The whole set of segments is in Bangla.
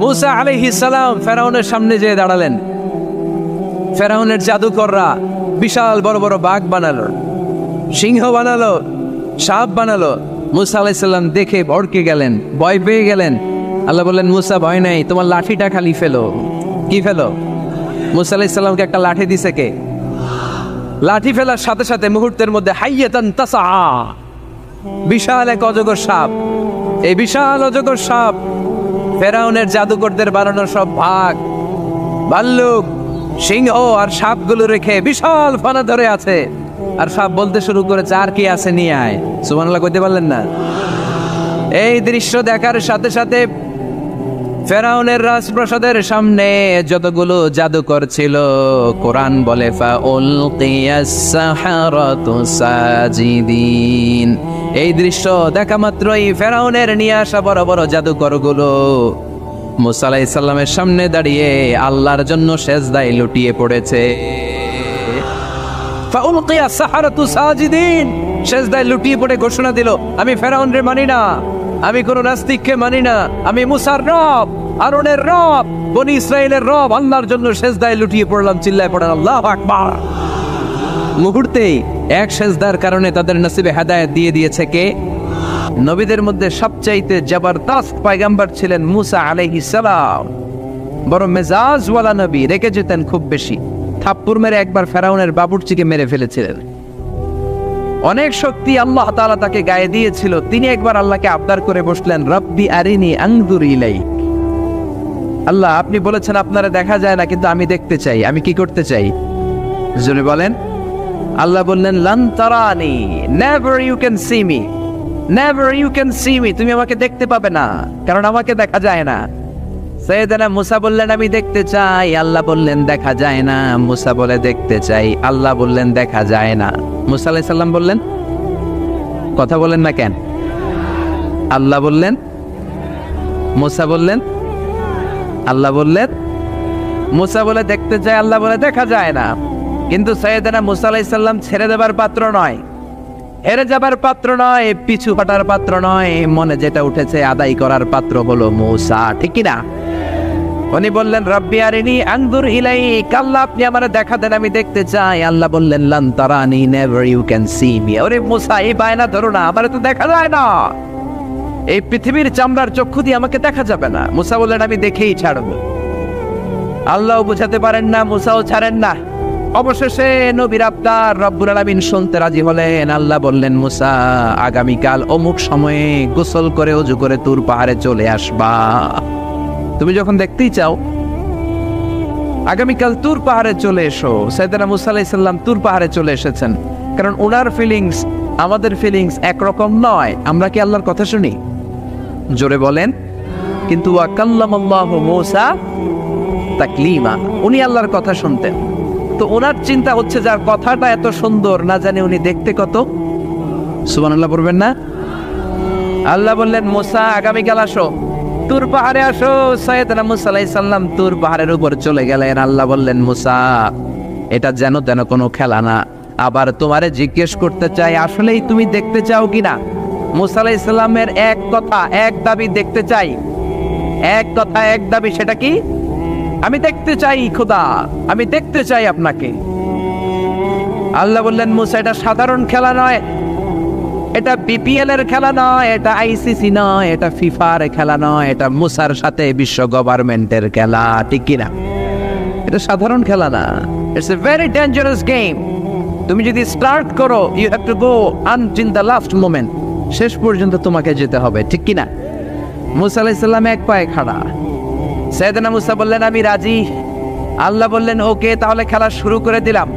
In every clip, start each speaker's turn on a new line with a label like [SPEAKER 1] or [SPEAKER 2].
[SPEAKER 1] মূসা আলাইহিস সালাম ফেরাউনের সামনে যেয়ে দাঁড়ালেন। ফেরাউনের জাদুকররা বিশাল বড় বড় বাঘ বানালো, সিংহ বানালো, সাপ বানালো। মূসা আলাইহিস সালাম দেখে ভড়কে গেলেন, ভয় পেয়ে গেলেন। আল্লাহ বললেন, মূসা ভয় নাই, তোমার লাঠিটা খালি ফেলো। কি ফেলো? মূসা আলাইহিস সালামকে একটা লাঠি দিছে কে? লাঠি ফেলার সাথে সাথে মুহূর্তের মধ্যে হাইয়াতান তাসআ, বিশাল এক অজগর সাপ। এই বিশাল অজগর সাপ ফেরাউনের জাদুকরদের বানানো সব বাঘ, ভাল্লুক, সিংহ আর সাপগুলো রেখে বিশাল ফানা ধরে আছে। আর সাপ বলতে শুরু করেছে, আর কি আছে নিয়ে আয়। সুবহানাল্লাহ কইতে পারলেন না? এই দৃশ্য দেখার সাথে সাথে ফেরাউনের রাজপ্রাসাদের সামনে যতগুলো জাদুকর ছিল, কোরআন বলে ফাউলকিয়াস সাহারাতু সাজিদিন। এই দৃশ্য দেখা মাত্রই ফেরাউনের নিয়ে আসা বড় বড় জাদুকরগুলো মূসা আলাইহিস সালামের সামনে দাঁড়িয়ে আল্লাহর জন্য সেজদায় লুটিয়ে পড়েছে। ফাউলকিয়াস সাহারাতু সাজিদিন, সেজদায় লুটিয়ে পড়ে ঘোষণা দিল, আমি ফেরাউনরে মানি না, আমি কোন নাস্তিককে মানি না, আমি মুসার রব, হারুনের রব, বনি ইসরাইলের রব, আল্লাহর জন্য সেজদায় লুটিয়ে পড়লাম। চিল্লায় পড়েন আল্লাহু আকবার। মুহূর্তেই এক সেজদার কারণে তাদের নসিবে হেদায়েত দিয়ে দিয়েছে কে? নবীদের মধ্যে সবচাইতে জবরদস্ত পয়গম্বর ছিলেন মূসা আলাইহিস সালাম। বড় মেজাজওয়ালা নবী, রেগে যেতেন খুব বেশি। থাপ্পড় মেরে একবার ফেরাউনের বাবুর্চিকে মেরে ফেলেছিলেন। অনেক শক্তি আল্লাহ তাআলা তাকে গায়ে দিয়েছিল। তিনি একবার আল্লাহকে আবদার করে বসলেন, রব্বি আরিনি আনজুর ইলাইক। আল্লাহ, আপনি বলেছেন আপনারা দেখা যায় না, কিন্তু আমি দেখতে চাই। আমি কি করতে চাই? জোরে বলেন। আল্লাহ বললেন, লান তারানি, never you can see me, never you can see me. তুমি আমাকে দেখতে পাবে না, কারণ আমাকে দেখা যায় না। সাইয়েদনা মূসা বললেন, আমি দেখতে চাই। আল্লাহ বললেন, দেখা যায় না। মূসা বলে, দেখতে চাই। আল্লাহ বললেন, দেখা যায় না। মূসা আলাইহিস সালাম বললেন, কথা বলেন না কেন? আল্লাহ বললেন, মূসা বললেন, আল্লাহ বললেন। মূসা বলে দেখতে চাই, আল্লাহ বলে দেখা যায় না। কিন্তু সাইয়েদনা মূসা আলাইহিস সালাম ছেড়ে দেবার পাত্র নয়, হেরে যাবার পাত্র নয়, পিছু হটার পাত্র নয়। মনে যেটা উঠেছে আদায় করার পাত্র হলো মূসা, ঠিক কি না? উনি বললেন, রব্বি আরিনি আনজুর ইলাইক। আল্লাহ, আপনি আমারে দেখা দেন, আমি দেখতে চাই। আল্লাহ বললেন, লান তারানি, never you can see me. ওরে মূসা, এই বায়না ধরো না, আমারে তো দেখা যায় না। এই পৃথিবীর চামড়ার চক্ষু দিয়ে আমাকে দেখা যাবে না। মূসা বললেন, আমি দেখেই ছাড়বো। আল্লাহও বুঝাতে পারেন না, মূসাও ছাড়েন না। অবশেষে নবীর আবদার রব্বুল আলামিন শুনতে রাজি হলেন। আল্লাহ বললেন, মূসা, আগামীকাল অমুক সময়ে গোসল করে ওযু করে তুর পাহাড়ে চলে আসবা। তুমি যখন দেখতেই চাও, আগামীকাল তুর পাহাড়ে চলে এসো। সাইয়েদনা মূসা আলাইহিস সালাম তুর পাহাড়ে চলে এসেছেন, কারণ ওনার ফিলিংস আমাদের ফিলিংস একরকম নয়। আমরা কি আল্লাহর কথা শুনি? জোরে বলেন। কিন্তু ওয়া কাল্লামাল্লাহু মূসা তাকলিমা, উনি আল্লাহর কথা শুনতেন। তো ওনার চিন্তা হচ্ছে, যার কথাটা এত সুন্দর, না জানে উনি দেখতে কত। সুবহানাল্লাহ পড়বেন না? আল্লাহ বললেন, মূসা, আগামীকাল আসো, তুর পাহাড়ে আসো। সাইয়েদনা মূসা আলাইহিস সালাম তুর পাহাড়ের উপর চলে গেলেন। আল্লাহ বললেন, মূসা, এটা যেন তেন কোনো খেলা না। আবার তোমারে জিজ্ঞেস করতে চাই, আসলেই তুমি দেখতে চাও কিনা? মূসা আলাইহিস সালামের এক কথা এক দাবি, দেখতে চাই। এক কথা এক দাবি, সেটা কি? আমি দেখতে চাই খোদা, আমি দেখতে চাই আপনাকে। আল্লাহ বললেন, মূসা, এটা সাধারণ খেলা নয়, এটা বিপিএল এর খেলা নয়, এটা আইসিসি নয়, এটা ফিফার খেলা নয়, এটা মূসার সাথে বিশ্ব গভর্নমেন্টের খেলা, ঠিক কিনা? এটা সাধারণ খেলা না, it's a very dangerous game. তুমি যদি স্টার্ট করো, you have to go until the last moment. শেষ পর্যন্ত তোমাকে যেতে হবে, ঠিক কিনা? মূসা আলাইহিস সালাম এক পায়ে খাড়া। সাইয়েদনা মূসা বললেন, আমি রাজি। আল্লাহ বললেন, ওকে, তাহলে খেলা শুরু করে দিলাম।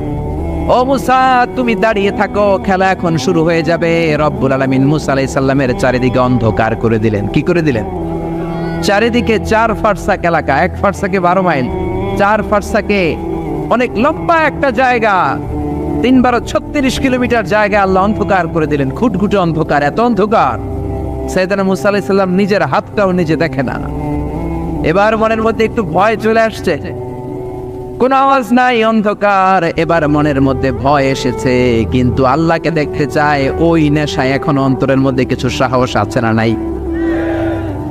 [SPEAKER 1] ও মূসা, তুমি দাঁড়িয়ে থাকো, খেলা এখন শুরু হয়ে যাবে। রব্বুল আলামিন মূসা আলাইহিস সালামের চারিদিকে অন্ধকার করে দিলেন। কি করে দিলেন? চারিদিকে 4 ফারসাক এলাকা, 1 ফারসাকে 12 মাইল, 4 ফারসাকে অনেক লম্বা একটা জায়গা, 3 × 36 কিলোমিটার জায়গা আল্লাহ অন্ধকার করে দিলেন। খুটখুটে অন্ধকার, এত অন্ধকার সাইয়েদনা মূসা আলাইহিস সালাম নিজের হাতটাও নিজে দেখে না। এবার মনের মধ্যে একটু ভয় চলে আসছে, কোন আওয়াজ নাই, অন্ধকার। এবার মনের মধ্যে ভয় এসেছে, কিন্তু আল্লাহকে দেখতে চায়। ওই নেশায় এখন অন্তরের মধ্যে কিছু সাহস আছে না নাই?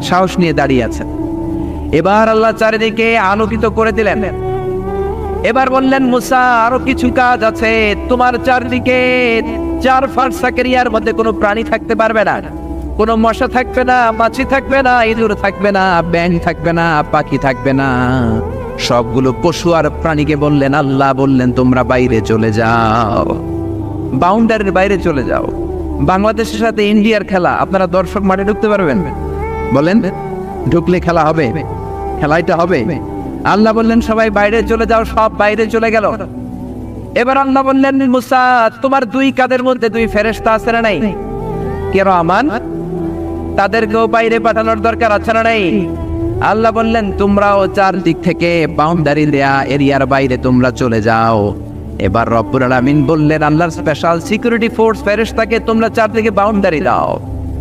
[SPEAKER 1] সাহস নিয়ে দাঁড়িয়ে আছেন। এবার আল্লাহ চারিদিকে আলোকিত করে দিলেন। এবার বললেন, মুসা আরো কিছু কাজ আছে, তোমার চারদিকে 4 ফারসাক এরিয়ার মধ্যে কোনো প্রাণী থাকতে পারবে না, কোনো মশা থাকবে না, মাছি থাকবে না, ইঁদুর থাকবে না, ব্যাঙ থাকবে না, পাখি থাকবে না। সবগুলো পশু আর প্রাণীকে বললেন, আল্লাহ বললেন তোমরা বাইরে চলে যাও, বাউন্ডারির বাইরে চলে যাও। বাংলাদেশের সাথে ইন্ডিয়ার খেলা, আপনারা দর্শক মাঠে ঢুকতে পারবেন? বলেন, ঢুকলে খেলা হবে? খেলাইটা হবে? আল্লাহ বললেন সবাই বাইরে চলে যাও, সব বাইরে চলে গেল। এবার আল্লাহ বললেন, মুসা তোমার 2 কাঁধের মধ্যে 2 ফেরেশতা আছে না নাই? কিরামান, তাদেরকেও বাইরে পাঠানোর দরকার আছে না নাই? আল্লাহ বললেন তোমরাও 4 দিক থেকে বাউন্ডারি দেয়া এরিয়ার বাইরে তোমরা চলে যাও। এবার রব্বুল আলামিন বললেন, আল্লাহর স্পেশাল সিকিউরিটি ফোর্স ফেরেশতাকে তোমরা 4 দিকে বাউন্ডারি দাও।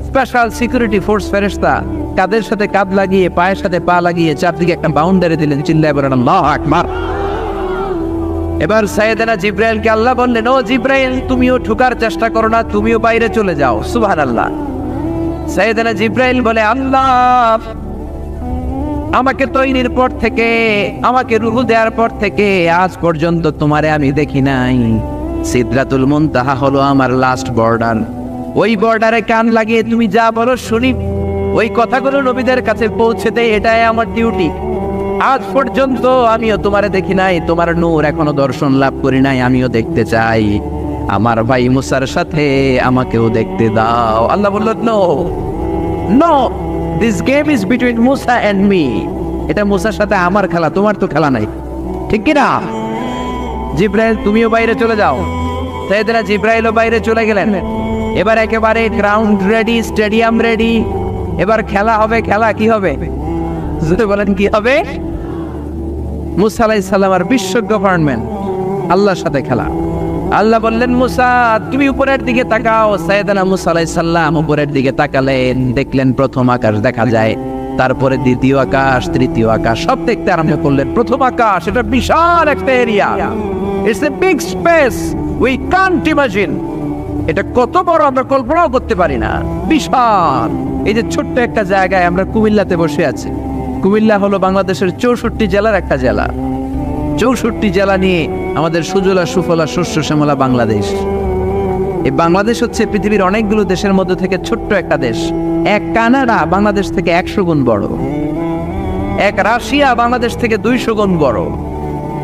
[SPEAKER 1] স্পেশাল সিকিউরিটি ফোর্স ফেরেশতা কাদের সাথে কাঁধ লাগিয়ে, পায়ের সাথে পা লাগিয়ে 4 দিকে একটা বাউন্ডারি দিলেন। চিল্লায় বলেন আল্লাহু আকবার। এবার সাইয়েদনা জিব্রাইলকে আল্লাহ বললেন, ও জিব্রাইল তুমিও ঢোকার চেষ্টা করো না, তুমিও বাইরে চলে যাও। সুবহানাল্লাহ। সাইয়েদনা জিব্রাইল বলে, আল্লাহ আমাকে তৈরির পর থেকে, আমাকে রূহ দেওয়ার পর থেকে আজ পর্যন্ত তোমারে আমি দেখি নাই। সিদরাতুল মুনতাহা হলো আমার লাস্ট বর্ডার। ওই বর্ডারে কান লাগিয়ে তুমি যা বলো শুনি, ওই কথাগুলো নবীদের কাছে পৌঁছে দেয়, এটাই আমার ডিউটি। আজ পর্যন্ত আমিও তোমারে দেখি নাই, তোমার নূর এখনো দর্শন লাভ করি নাই, আমিও দেখতে চাই। আমার ভাই মুসার সাথে আমাকেও দেখতে দাও। আল্লাহ বলল, no no, this game is between Musa and me. এটা মুসার সাথে আমার খেলা, তোমার তো খেলা নাই, ঠিক কি না? জিব্রাইল তুমিও বাইরে চলে যাও। সাইয়েদনা জিব্রাইলও বাইরে চলে গেলেন। এবার একেবারে গ্রাউন্ড রেডি, স্টেডিয়াম রেডি। এবার খেলা হবে। খেলা কি হবে? যদি বলেন কি হবে? মুসা আলাইহিস সালাম আর বিশ্ব গভর্নমেন্ট, আল্লাহর সাথে খেলা। আল্লাহ বললেন, মুসা তুমি উপরের দিকে তাকাও। সাইয়েদনা মুসা আলাইহিস সালাম উপরের দিকে তাকালেন, দেখলেন প্রথম আকাশ দেখা যায়, তারপরে দ্বিতীয় আকাশ, তৃতীয় আকাশ, সব দেখতে আরম্ভ করলেন। প্রথম আকাশ, এটা বিশাল একটা area, it's a big space, we can't imagine. এটা কত বড় আমরা কল্পনাও করতে পারি না, বিশাল। এই যে ছোট্ট একটা জায়গায় আমরা কুমিল্লাতে বসে আছি। কুমিল্লা হলো বাংলাদেশের 64 জেলার একটা জেলা। 64 জেলা নিয়ে আমাদের সুজলা সুফলা শস্য শ্যামলা বাংলাদেশ। এই বাংলাদেশ হচ্ছে পৃথিবীর অনেকগুলো দেশের মধ্যে থেকে ছোট্ট একটা দেশ। এক কানাডা বাংলাদেশ থেকে 100 গুণ বড়, এক রাশিয়া বাংলাদেশ থেকে 200 গুণ বড়।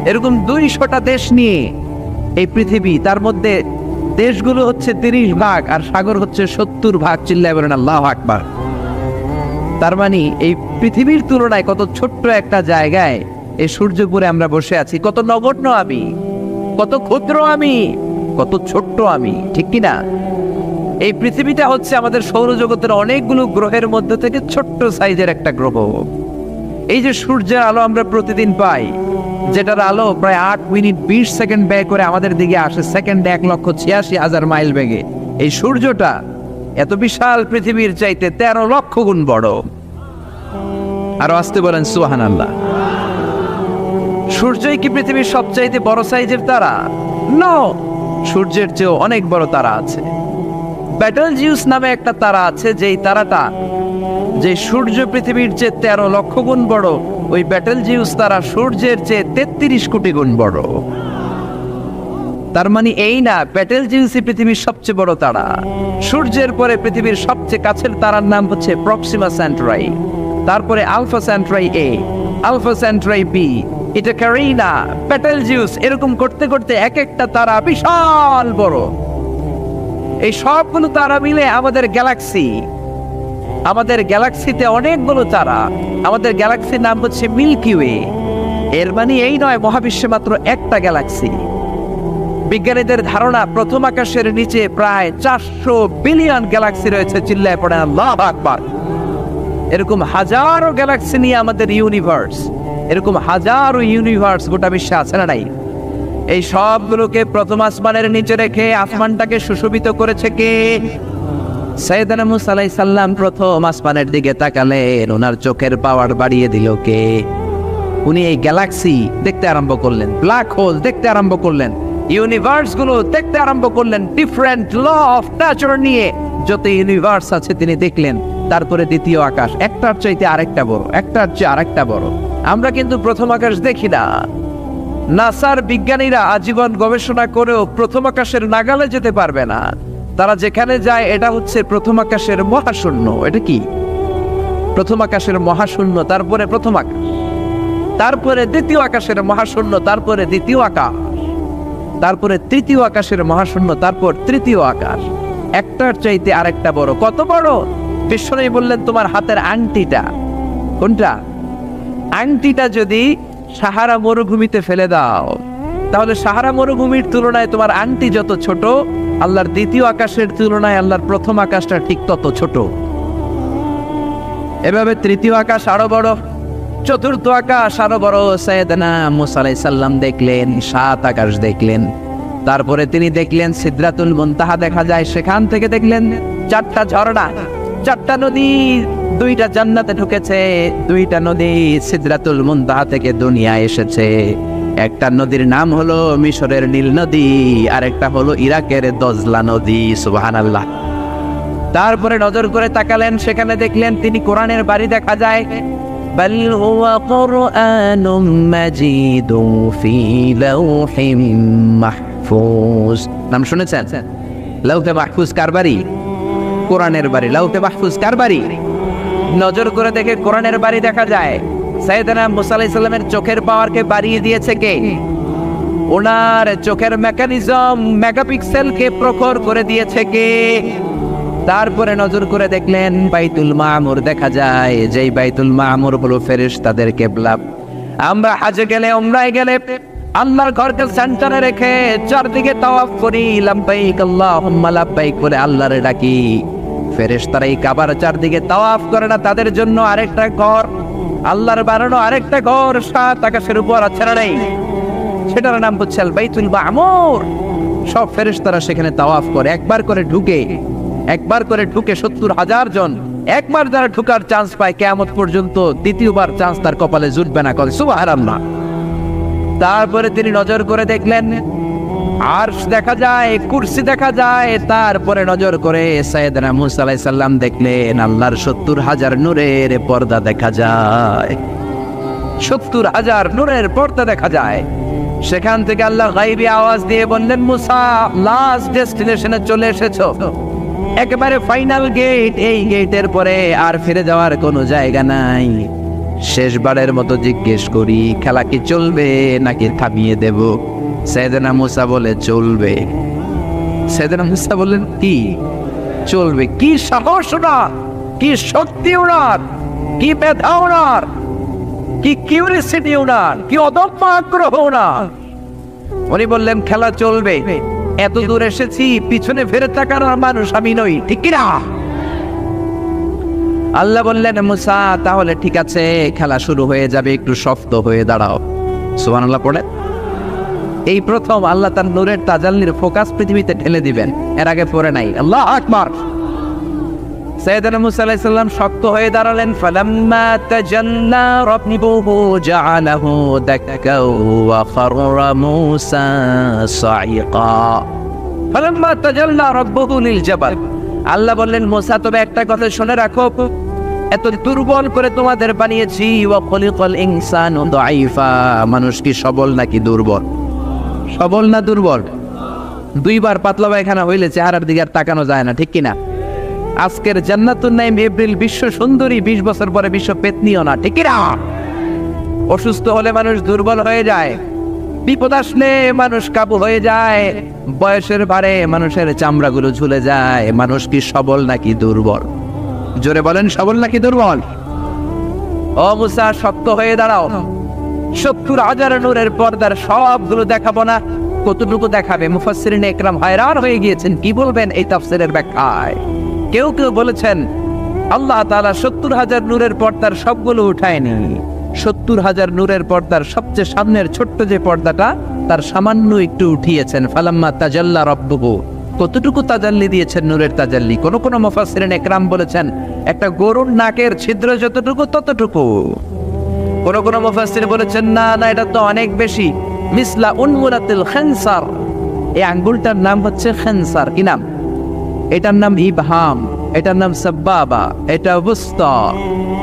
[SPEAKER 1] এরকম 200টা দেশ নিয়ে এই পৃথিবী, তার মধ্যে দেশগুলো হচ্ছে 30 ভাগ আর সাগর হচ্ছে 70 ভাগ। চিল্লায় বলেন আল্লাহু আকবার। তার মানে এই পৃথিবীর তুলনায় কত ছোট্ট একটা জায়গায় এই সূর্যপুরে আমরা বসে আছি। কত নগণ্য আমি, কত ক্ষুদ্র আমি, কত ছোট্ট আমি, ঠিক কিনা? এই পৃথিবীটা হচ্ছে আমাদের সৌরজগতের অনেকগুলো গ্রহের মধ্যে থেকে ছোট্ট সাইজের একটা গ্রহ। এই যে সূর্যের আলো আমরা প্রতিদিন পাই, যেটার আলো প্রায় 8 মিনিট 20 সেকেন্ড ব্যয় করে আমাদের দিকে আসে, সেকেন্ডে 1,86,000 মাইল বেগে। এই সূর্যটা এত বিশাল পৃথিবীর চাইতে 13 লক্ষ গুণ বড়। আরো আসতে বলেন সুবহানাল্লাহ। সূর্যই কি পৃথিবীর সবচাইতে বড় সাইজের তারা? নো, সূর্যের চেয়েও অনেক বড় তারা আছে। ব্যাটেলজিউস নামে একটা তারা আছে, যেই তারাটা, যে সূর্য পৃথিবীর চেয়ে 13 লক্ষ গুণ বড়, ওই ব্যাটেলজিউস তারা সূর্যের চেয়ে 33 কোটি গুণ বড়। তার মানে এই না ব্যাটেলজিউসই পৃথিবীর সবচেয়ে বড় তারা। সূর্যের পরে পৃথিবীর সবচেয়ে কাছের তারার নাম হচ্ছে প্রক্সিমা সেন্টরাই, তারপরে আলফা সেন্টরাই এ, আলফা সেন্টরাই বি, এটা ক্যারিনা, ব্যাটেলজিউস, এরকম করতে করতে এক একটা তারা বিশাল বড়। এই সবগুলো তারা মিলে আমাদের গ্যালাক্সি। আমাদের গ্যালাক্সিতে অনেকগুলো তারা। আমাদের গ্যালাক্সির নাম হচ্ছে মিল্কি ওয়ে। এর মানে এই নয় মহাবিশ্বে মাত্র একটা গ্যালাক্সি। বিজ্ঞানীদের ধারণা প্রথম আকাশের নিচে প্রায় 400 বিলিয়ন গ্যালাক্সি রয়েছে। চিল্লায় পড়ে আল্লাহু আকবার। এরকম হাজারো গ্যালাক্সি নিয়ে আমাদের ইউনিভার্স, এরকম হাজারো ইউনিভার্স গোটা বিশ্বে আছে না নাই? এই সবগুলোকে প্রথম আসমানের নিচে রেখে আসমানটাকে সুশোভিত করেছে কে? সাইয়েদনা মুসা আলাইহিস সালাম প্রথম আসমানের দিকে তাকালেন, ওনার চোখের পাওয়ার বাড়িয়ে দিল কে? উনি এই গ্যালাক্সি দেখতে আরম্ভ করলেন, ব্ল্যাক হোল দেখতে আরম্ভ করলেন। ইউনিভার্স গুলো দেখতে আরম্ভ করলেন, ডিফারেন্ট ল অফ নেচার নিয়ে যত ইউনিভার্স আছে তিনি দেখলেন। তারপরে দ্বিতীয় আকাশ, একটার চাইতে আরেকটা বড়, একটার চেয়ে আরেকটা বড়। আমরা কিন্তু প্রথম আকাশ দেখি না। নাসার বিজ্ঞানীরা আজীবন গবেষণা করেও প্রথম আকাশের নাগালে যেতে পারবে না। তারা যেখানে যায় এটা হচ্ছে প্রথম আকাশের মহাশূন্য। এটা কি? প্রথম আকাশের মহাশূন্য, তারপরে প্রথম আকাশ, তারপরে দ্বিতীয় আকাশের মহাশূন্য, তারপরে দ্বিতীয় আকাশ, তারপরে তৃতীয় আকাশের মহাশূন্য, তারপর তৃতীয় আকাশ। একটার চাইতে আরেকটা বড়। কত বড়? বিশ্বনবী বললেন তোমার হাতের আংটিটা, কোনটা? আংটিটা যদি সাহারা মরুভূমিতে ফেলে দাও, তাহলে সাহারা মরুভূমির তুলনায় তোমার আংটি যত ছোট, আল্লাহর দ্বিতীয় আকাশের তুলনায় আল্লাহর প্রথম আকাশটা ঠিক তত ছোট। এভাবে তৃতীয় আকাশ আরো বড়, চতুর্থ আকাশ আরো বড়। সাইয়েদনা মুসা আলাইহিস সালাম দেখলেন, 7 আকাশ দেখলেন। তারপরে তিনি দেখলেন সিদরাতুল মুনতাহা দেখা যায়, সেখান থেকে দেখলেন 4টা ঝর্ণা, 4টা নদী, 2টা জান্নাতে ঢুকেছে, 2টা নদী সিদরাতুল মুনতাহা থেকে দুনিয়ায় এসেছে। একটা নদীর নাম হলো মিশরের নীল নদী, আর একটা হলো ইরাকের দজলা নদী। সুবহানাল্লাহ। তারপরে নজর করে তাকালেন, সেখানে দেখলেন তিনি কোরআনের বাড়ি দেখা যায়। বাল হুয়া কুরআনুম মাজিদুন ফি লাওহিম মাহফুজ। নাম শুনেছেন? লাউহে মাহফুজ কার বাড়ি? কোরআনের বাড়ি। লাউহে মাহফুজ কার বাড়ি? নজর করে দেখে কোরআনের বাড়ি দেখা যায়। সাইয়েদনা মুসা আলাইহিস সালামের চোখের পাওয়ারকে বাড়িয়ে দিয়েছে কে? ওনার চোখের মেকানিজম, মেগাপিক্সেলকে প্রখর করে দিয়েছে কে? তারপরে নজর করে দেখলেন বাইতুল মামুর দেখা যায়, যেই বাইতুল মামুর হলো ফেরেশতাদের কিবলা। আমরা হজে গেলে, উমরায় গেলে আল্লাহর ঘরকে সেন্টারে রেখে চারদিকে তাওয়াফ করি, লাব্বাইক আল্লাহুম্মা লাব্বাইক বলে আল্লাহরে ডাকি। ফেরেশতারা এই কাবার চারদিকে তাওয়াফ করে না, তাদের জন্য আরেকটা ঘর, আল্লাহর বানানো আরেকটা ঘর 7 আকাশের উপর আছে না নেই? সেটার নাম হচ্ছে আল বাইতুল মামুর। সব ফেরেশতারা সেখানে তাওয়াফ করে, একবার করে ঢুকে 70,000 জন। একবার যারা ঢুকার চান্স পায়, কিয়ামত পর্যন্ত দ্বিতীয়বার চান্স তার কপালে জুটবে না। করে সুবহানাল্লাহ। তারপরে তিনি নজর করে দেখলেন আরশ দেখা যায়, কুরসি দেখা যায়। তারপরে নজর করে সাইয়েদনা মুসা আলাইহিস সালাম দেখলেন আল্লাহর 70,000 নূরের পর্দা দেখা যায়। 70,000 নূরের পর্দা দেখা যায়। সেখান থেকে আল্লাহ গায়বী আওয়াজ দিয়ে বললেন, মুসা লাস্ট ডেস্টিনেশনে চলে এসেছো, একেবারে ফাইনাল গেট। এই গেটের পরে আর ফিরে যাওয়ার কোনো জায়গা নাই। শেষবারের মতো জিজ্ঞেস করি, খেলা কি চলবে নাকি থামিয়ে দেব? সাইয়েদনা মুসা বলে চলবে। সাইয়েদনা মুসা বললেন কি চলবে? কি সাহস ওনার, কি শক্তি ওনার, কি মেধা ওনার, কি কিউরিসিটি ওনার, কি অদম্য আগ্রহ ওনার। উনি বললেন খেলা চলবে। এত দূর এসেছি, পিছনে ফিরে তাকানোর মানুষ আমি নই, ঠিক কিনা? আল্লাহ বললেন মুসা তাহলে ঠিক আছে, খেলা শুরু হয়ে যাবে, একটু শক্ত হয়ে দাঁড়াও। সুবহানাল্লাহ পড়ে। এই প্রথম আল্লাহ তার নূরের তাজাল্লির ফোকাস পৃথিবীতে ঢেলে দিবেন, এর আগে পড়ে নাই। আল্লাহু আকবার। সাইয়েদনা মুসা আলাইহিস সালাম শক্ত হয়ে দাঁড়ালেন। ফালাম্মা তাজাল্লা রাব্বুহু জাআলাহু দাক্কাও ওয়া খাররা মুসা সাইকা। ফালাম্মা তাজাল্লা রাব্বুহু লিল জাবাল। আল্লাহ বললেন মুসা তবে একটা কথা শুনে রাখো, এত দুর্বল করে তোমাদের বানিয়েছি। ওয়া খলিকাল ইনসানু দাঈফা। মানুষ কি সবল নাকি দুর্বল? সবল না দুর্বল? 2বার পাতলা পায়খানা হইলে চেহারার দিকে আর তাকানো যায় না, ঠিক কিনা? আজকের জান্নাতুন নাইম এপ্রিল বিশ্ব সুন্দরী, 20 বছর পরে বিশ্ব পেতনিও না, ঠিক কিনা? অসুস্থ হলে মানুষ দুর্বল হয়ে যায়, বিপদ আসলে মানুষ কাবু হয়ে যায়, বয়সের ভারে মানুষের চামড়াগুলো ঝুলে যায়। মানুষ কি সবল নাকি দুর্বল? জোরে বলেন, সবল নাকি দুর্বল? ও মুসা শক্ত হয়ে দাঁড়াও। 70,000 নূরের পর্দার সবগুলো দেখাবো না, কতটুকু দেখাবে? মুফাসসিরিন ইকরাম হায়রান হয়ে গিয়েছেন, কি বলবেন এই তাফসীরের ব্যাখ্যায়। কেউ কেউ বলেছেন আল্লাহ তাআলা 70,000 নূরের পর্দার সবগুলো উঠায়নি। 70,000 নূরের পর্দার সবচেয়ে সামনের ছোট্ট যে পর্দাটা, তার সামান্য একটু উঠিয়েছেন। ফালাম্মা তাজাল্লা রাব্বুহু। কতটুকু তাজাল্লি দিয়েছেন নূরের তাজাল্লি? কোন কোন মুফাসসিরিন ইকরাম বলেছেন একটা গরুর নাকের ছিদ্র যতটুকু ততটুকু। কোন কোন মুফাসসির বলেছেন না না, এটা তো অনেক বেশি। মিসলা উনমুলাতিল খানসার, এই আঙ্গুলটার নাম হচ্ছে খেনসার। কি নাম? এটার নাম ইবহাম, এটার নাম সাব্বাবা, এটা বুস্তা,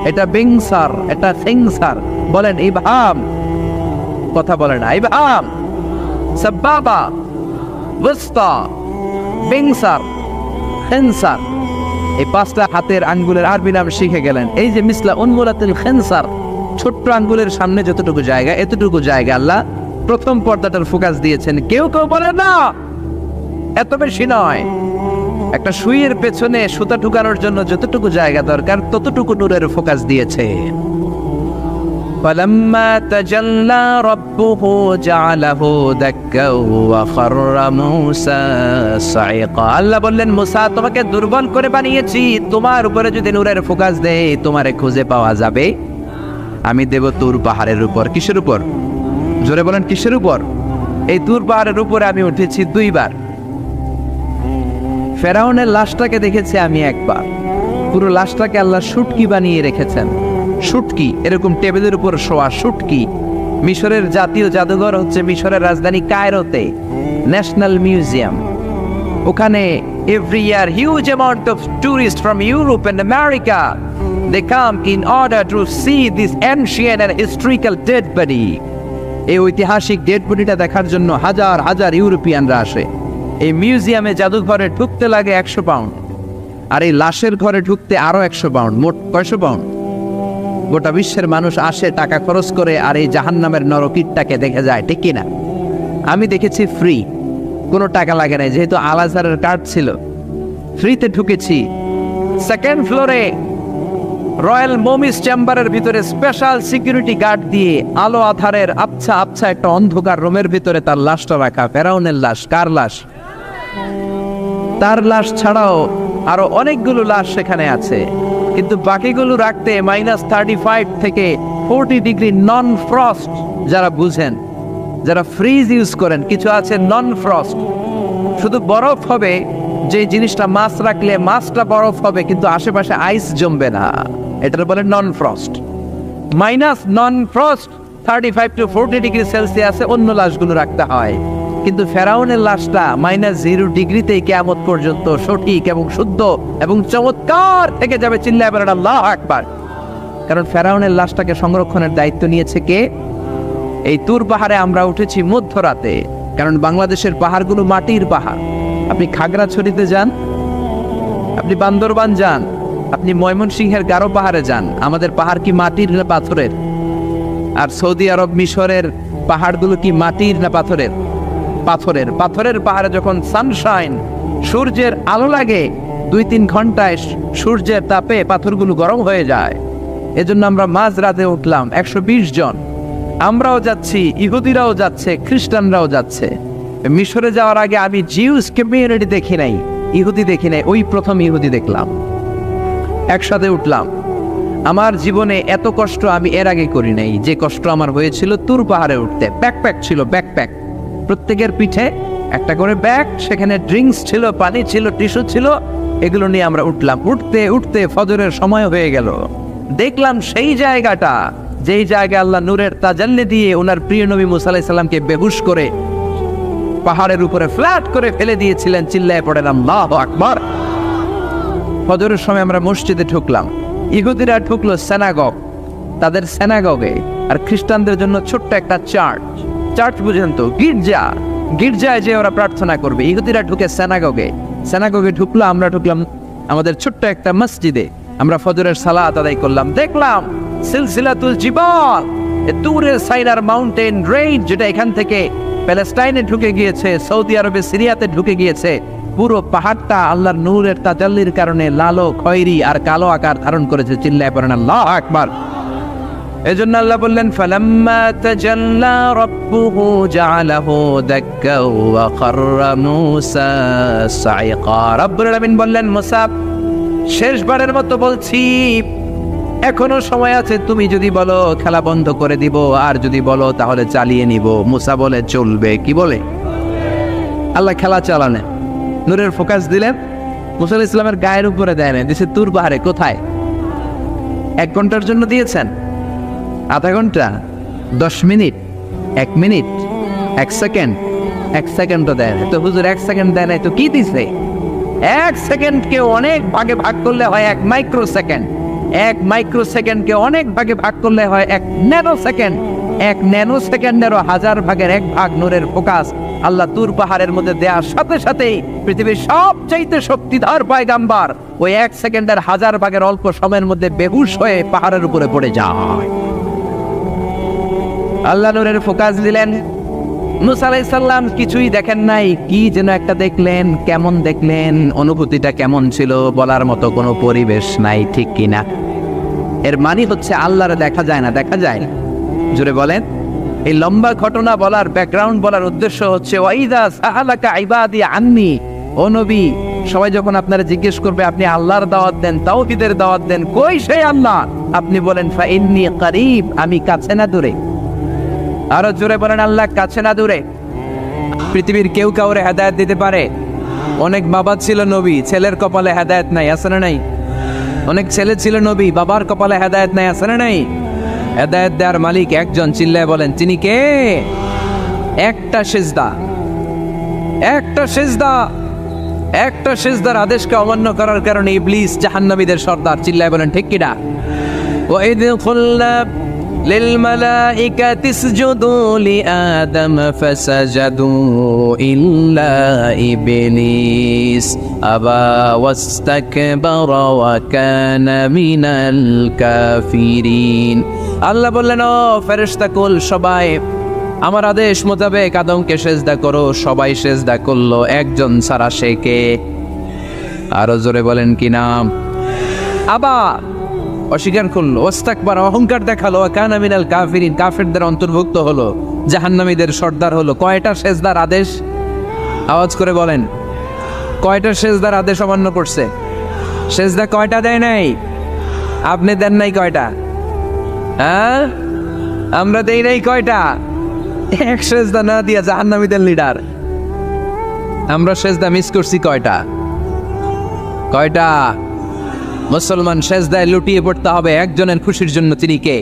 [SPEAKER 1] এটা বিংসার, এটা সিংসার। বলেন ইবহাম, কথা বলে না। ইবহাম, সাব্বাবা, বুস্তা, বিংসার, খেনসার, এই পাঁচটা হাতের আঙ্গুলের আরবি নাম শিখে গেলেন। এই যে মিসলা উনমুলাতুল খেনসার, ছোট্ট আঙ্গুলের সামনে যতটুকু জায়গা, এতটুকু জায়গা আল্লাহ প্রথম পর্দাটার ফোকাস দিয়েছেন। কেউ কেউ বলে না এত বেশি নয়, একটা সুইয়ের পেছনে সুতা ঢুকানোর জন্য যতটুকু জায়গা দরকার ততটুকু নূরের ফোকাস দিয়েছে। فلما تجلى ربه جعله دكا وخر موسى صعقا। আল্লাহ বললেন, মুসা তোমাকে দুর্বল করে বানিয়েছি, তোমার উপরে যদি নূরের ফোকাস দেই তোমারে খুঁজে পাওয়া যাবে। আমি দেব তুর পাহাড়ের উপর। কিসের উপর? জোরে বলেন, কিসের উপর? এই তুর পাহাড়ের উপরে আমি উঠেছি দুইবার। ফেরাউনের লাশটাকে দেখেছি আমি একবার। পুরো লাশটাকে আল্লাহ শুটকি বানিয়ে রেখেছেন। শুটকি, এরকম টেবিলের উপর শোয়া শুটকি। মিশরের জাতীয় জাদুঘর হচ্ছে মিশরের রাজধানী কায়রোতে, ন্যাশনাল মিউজিয়াম। ওখানে every year huge amount of tourist from Europe and America they come in order to see this ancient and historical dead body. এই ঐতিহাসিক ডেড বডিটা দেখার জন্য হাজার হাজার ইউরোপিয়ানরা আসে। এই মিউজিয়ামে জাদুঘরে ঢুকতে লাগে 100 পাউন্ড, আর এই লাশের ঘরে ঢুকতে আরো 100 পাউন্ড। মোট 900 পাউন্ড। গোটা বিশ্বের মানুষ আসে টাকা খরচ করে আর এই জাহান্নামের নরকীটটাকে দেখে যায়, ঠিক কিনা? আমি দেখেছি ফ্রি, কোনো টাকা লাগে নাই, যেহেতু আল আজহারের কার্ড ছিল, ফ্রিতে ঢুকেছি। সেকেন্ড ফ্লোরে রয়্যাল মমিস চেম্বারের ভিতরে স্পেশাল সিকিউরিটি গার্ড দিয়ে আলো আধারের আবছা আবছা একটা অন্ধকার রুমের ভিতরে তার লাশটা রাখা। ফেরাউনের লাশ। কার লাশ? তার লাশ ছাড়াও আরো অনেকগুলো লাশ সেখানে আছে, কিন্তু বাকিগুলো রাখতে -35 থেকে 40 ডিগ্রি নন ফ্রস্ট। যারা বুঝেন, যারা ফ্রিজ ইউজ করেন, কিছু আছে নন ফ্রস্ট, শুধু বরফ হবে, যে জিনিসটা মাছ রাখলে মাছটা বরফ হবে কিন্তু আশেপাশে আইস জমবে না, এটার বলে non frost. Non frost 35 to 40 degree সেলসিয়াসে অন্য লাশগুলো রাখতে হয়, কিন্তু ফেরাউনের লাশটা -0 ডিগ্রিতেই কিয়ামত পর্যন্ত সঠিক এবং শুদ্ধ এবং চমৎকার থেকে যাবে। চিল্লায় বলেন আল্লাহু আকবার। কারণ ফেরাউনের লাশটাকে সংরক্ষণের দায়িত্ব নিয়েছে কে? এই তুর পাহাড়ে আমরা উঠেছি মধ্যরাতে, কারণ বাংলাদেশের পাহাড়গুলো মাটির পাহাড়। আপনি খাগড়াছড়িতে যান, আপনি বান্দরবান যান, আপনি ময়মনসিংহের গারো পাহাড়ে যান, আমাদের পাহাড় কি মাটির না পাথরের? আর সৌদি আরব মিশরের পাহাড়গুলো কি মাটির না পাথরের? পাথরের। পাথরের পাহাড়ে যখন সানশাইন, সূর্যের আলো লাগে, 2-3 ঘন্টায় সূর্যের তাপে পাথরগুলো গরম হয়ে যায়। এজন্য আমরা মাঝ রাতে উঠলাম 120 জন। আমরাও যাচ্ছি, ইহুদিরাও যাচ্ছে, খ্রিস্টানরাও যাচ্ছে। মিশরে যাওয়ার আগে আমি জিউস কমিউনিটি দেখি নাই, ইহুদি দেখি নাই, ওই প্রথম ইহুদি দেখলাম। একসাথে উঠলাম। আমার জীবনে এত কষ্ট আমি এর আগে করি নাই, যে কষ্ট আমার হয়েছিল তুর পাহাড়ে উঠতে। ব্যাকপ্যাক ছিল, ব্যাকপ্যাক, প্রত্যেকের পিঠে একটা করে ব্যাগ, সেখানে ড্রিঙ্কস ছিল, পানি ছিল, টিস্যু ছিল, এগুলো নিয়ে আমরা উঠলাম। উঠতে উঠতে ফজরের সময় হয়ে গেল। দেখলাম সেই জায়গাটা, যেই জায়গায় আল্লাহ নূরের তাজাল্লি দিয়ে ওনার প্রিয় নবী মুসা আলাইহিস সালামকে বেহুশ করে পাহাড়ের উপরে ফ্ল্যাট করে ফেলে দিয়েছিলেন। চিল্লায় পড়েন আল্লাহু আকবার। ফজরের সময় আমরা মসজিদে ঢুকলাম। ইহুদিরা ঢুকলো সিনাগগ, তাদের সিনাগগে, আর খ্রিস্টানদের জন্য ছোট্ট একটা চার্চ। চার্চ বুঝেন তো? গির্জা। গির্জায় যে ওরা প্রার্থনা করবে। ইহুদিরা ঢুকে সিনাগগে। সিনাগগে ঢুকলো, আমরা ঢুকলাম আমাদের ছোট্ট একটা মসজিদে। আমরা ফজরের সালাত আদায় করলাম। দেখলাম সিলসিলাতুল জিবাল, তুরের সাইনার মাউন্টেন রেঞ্জ, যেটা এখান থেকে প্যালেস্টাইনে ঢুকে গিয়েছে, সৌদি আরবে, সিরিয়াতে ঢুকে গিয়েছে। পুরো পাহাড়টা আল্লাহর নূরের তাজাল্লির কারণে লালো, খয়েরি আর কালো আকার ধারণ করেছে। চিল্লায় পড়েন আল্লাহু আকবার। এজন্য আল্লাহ বললেন, ফালাম্মা তাজাল্লা রাব্বুহু জাআলাহু দাক্কা ওয়া খাররা মূসা সাইকা। রব্বুল আলামিন বললেন, মুসা, শেষবারের মতো বলছি, এখনো সময় আছে, তুমি যদি বলো খেলা বন্ধ করে দিব, আর যদি বলো তাহলে চালিয়ে নিব। মুসা বলে চলবে। কি বলে? আল্লাহ খেলা চালানে নূরের ফোকাস দিলেন। মুসা আলাইহিস সালামের গায়ের উপরে দেয় না, দিয়েছে তুর পাহাড়ে। কোথায়? 1 ঘন্টার জন্য দিয়েছেন? আধা ঘন্টা? 10 মিনিট? 1 মিনিট? 1 সেকেন্ড? এক সেকেন্ডও দেয় না। তো হুজুর 1 সেকেন্ড দেয় নাই তো কি দিছে? 1 সেকেন্ডকে অনেক ভাগে ভাগ করলে হয় 1 মাইক্রো সেকেন্ড। 1 মাইক্রো সেকেন্ডকে অনেক ভাগে ভাগ করলে হয় 1 ন্যানো সেকেন্ড। 1 ন্যানো সেকেন্ডেরও 1000 ভাগের 1 ভাগ নূরের ফোকাস আল্লাহ তুর পাহাড়ের মধ্যে দেওয়ার সাথে সাথেই পৃথিবীর সবচাইতে শক্তিধর পয়গাম্বার ওই 1 সেকেন্ডের 1000 ভাগের অল্প সময়ের মধ্যে বেহুশ হয়ে পাহাড়ের উপরে পড়ে যায়। আল্লাহ নূরের ফোকাস দিলেন। মুসা আলাইহিস সালাম কিছুই দেখেন নাই, কি যেন একটা দেখলেন। কেমন দেখলেন, অনুভূতিটা কেমন ছিল বলার মতো কোনো পরিবেশ নাই, ঠিক কিনা? এর মানে হচ্ছে আল্লাহরে দেখা যায় না, দেখা যায়। জোরে বলেন। এই লম্বা ঘটনা বলার, ব্যাকগ্রাউন্ড বলার উদ্দেশ্য হচ্ছে ওয়াইদা সাহালাকা ইবাদি আন্নি, ও নবী, সবাই যখন আপনারা জিজ্ঞেস করবে আপনি আল্লাহর দাওয়াত দেন, তাওহীদের দাওয়াত দেন, কই সেই আল্লাহ? আপনি বলেন ফা ইন্নী করিব, আমি কাছে না দূরে। আরো জোরে বলেন আল্লাহ কাছে না দূরে। পৃথিবীর কেউ কাউরে হেদায়েত দিতে পারে? অনেক বাবা ছিল নবী, ছেলের কপালে হেদায়েত নাই, আছে না নাই? অনেক ছেলে ছিল নবী, বাবার কপালে হেদায়েত নাই, আছে না নাই? হেদায়েত দেওয়ার মালিক একজন, চিল্লায় বলেন তিনি কে? একটা সিজদা, একটা সিজদা, একটা সিজদার আদেশকে অমান্য করার কারণে ইবলিস জাহান্নামীদের সর্দার, চিল্লায় বলেন ঠিক কিনা? ওয়াইদ কুল্লা للملائكة اسجدوا لآدم فسجدوا إلا إبليس أبى واستكبر وكان من الكافرين। আল্লাহ বললেন, ও ফেরেশতা কুল সবাই আমার আদেশ মোতাবেক আদমকে সেজদা করো। সবাই সেজদা করলো, একজন ছাড়া, সে কে? আরো জোরে বলেন কি নাম? আবার অস্বীকার করলো, ওয়াস্তাকবার, অহংকার দেখালো, কানা মিনাল কাফিরিন, কাফেরদের অন্তর্ভুক্ত হলো, জাহান্নামীদের সর্দার হলো। কয়টা সেজদার আদেশ? আওয়াজ করে বলেন, কয়টা সেজদার আদেশ অমান্য করছে? সেজদা কয়টা দেয় নাই? আপনি দেন নাই কয়টা? হ্যাঁ, আমরা দেই নাই কয়টা? এক সেজদা না দিয়া জাহান্নামীদের লিডার। আমরা সেজদা মিস করছি কয়টা? কয়টা? মুসলমান সেজদায় লুটিয়ে পড়তে হবে একজনের খুশির জন্য, তিনি কে?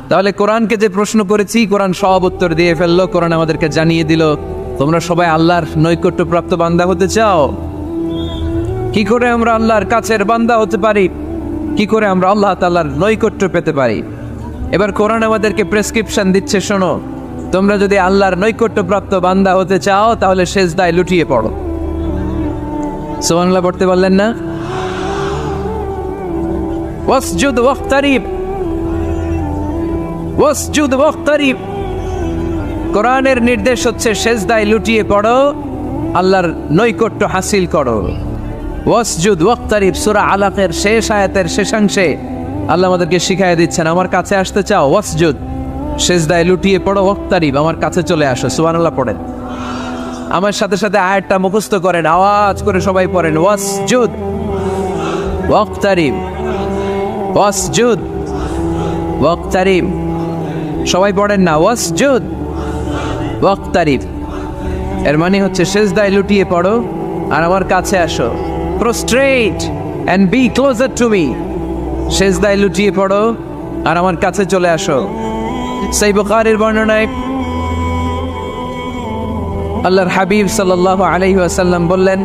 [SPEAKER 1] তাহলে কোরআনকে যে প্রশ্ন করেছি, কোরআন সব উত্তর দিয়ে ফেললো। কোরআন আমাদেরকে জানিয়ে দিল, তোমরা সবাই আল্লাহর নৈকট্যপ্রাপ্ত বান্দা হতে চাও? কি করে আমরা আল্লাহর কাছের বান্দা হতে পারি? কি করে আমরা আল্লাহ তাআলার নৈকট্য পেতে পারি? এবার কোরআন আমাদেরকে প্রেসক্রিপশন দিচ্ছে, শোনো, তোমরা যদি আল্লাহর নৈকট্যপ্রাপ্ত বান্দা হতে চাও তাহলে সেজদায় লুটিয়ে পড়ো। সুবহানাল্লাহ পড়তে পারলেন না? ওয়াসজুদ ওয়াক্তারিব, ওয়াসজুদ ওয়াক্তারিব। কোরআনের নির্দেশ হচ্ছে সেজদায় লুটিয়ে পড়ো, আল্লাহর নৈকট্য হাসিল করো। ওয়াসজুদ ওয়াক্তারিব, সূরা আলাকের শেষ আয়াতের শেষাংশে আল্লাহ আমাদেরকে শিখাইয়া দিচ্ছেন, আমার কাছে আসতে চাও, ওয়াসজুদ, সেজদায় লুটিয়ে পড়ো, ওয়াক্তারিব, আমার কাছে চলে আসো। সুবহানাল্লাহ পড়েন। আমার সাথে সাথে আয়াতটা মুখস্থ করেন, আওয়াজ করে সবাই পড়েন, ওয়াসজুদ ওয়াক্তারিব, ওয়াসজুদ ওয়াক্তারিব। সবাই পড়েন না, ওয়াসজুদ ওয়াক্তারিব। এর মানে হচ্ছে সেজদায় লুটিয়ে পড়ো আর আমার কাছে আসো। Prostrate and be closer to me. সেজদায় লুটিয়ে পড়ো আর আমার কাছে চলে আসো। সহিহ বুখারীর বর্ণনায় আল্লাহর হাবিব সাল্লাল্লাহু আলাইহি ওয়াসাল্লাম বললেন,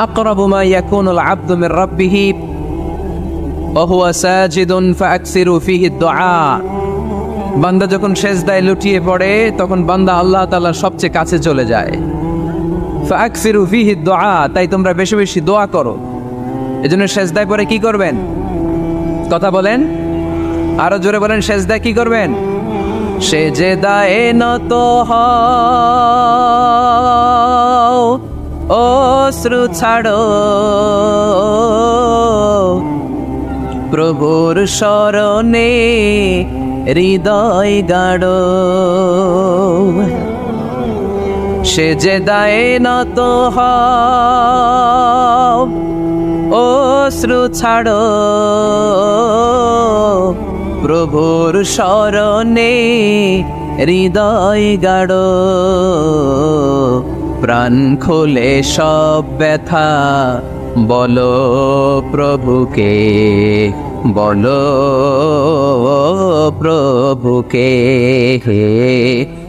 [SPEAKER 1] আকরাবু মা ইয়াকুনুল আবদু মির রাব্বিহি ওয়া হুয়া সাজিদুন ফাআকসিরু ফীহি দুআ। বান্দা যখন সেজদায় লুটিয়ে পড়ে তখন বান্দা আল্লাহ তাআলার সবচেয়ে কাছে চলে যায়। ফাআকসিরু ফীহি দুআ, তাই তোমরা বেশি বেশি দোয়া করো। এজন্য সেজদায় পড়ে কি করবেন? কথা বলেন, আরো জোরে বলেন, সেজদায় কি করবেন? সেজদায় নত হও, অশ্রু ছাড়ো, প্রভুর শরণে হৃদয় গাড়ো। সেজদায় নত হও, অশ্রু ছাড়ো, প্রভুর শরণে হৃদয় গাড়ো। প্রাণ খুলে সব ব্যথা বলো প্রভুকে, বলো প্রভুকে।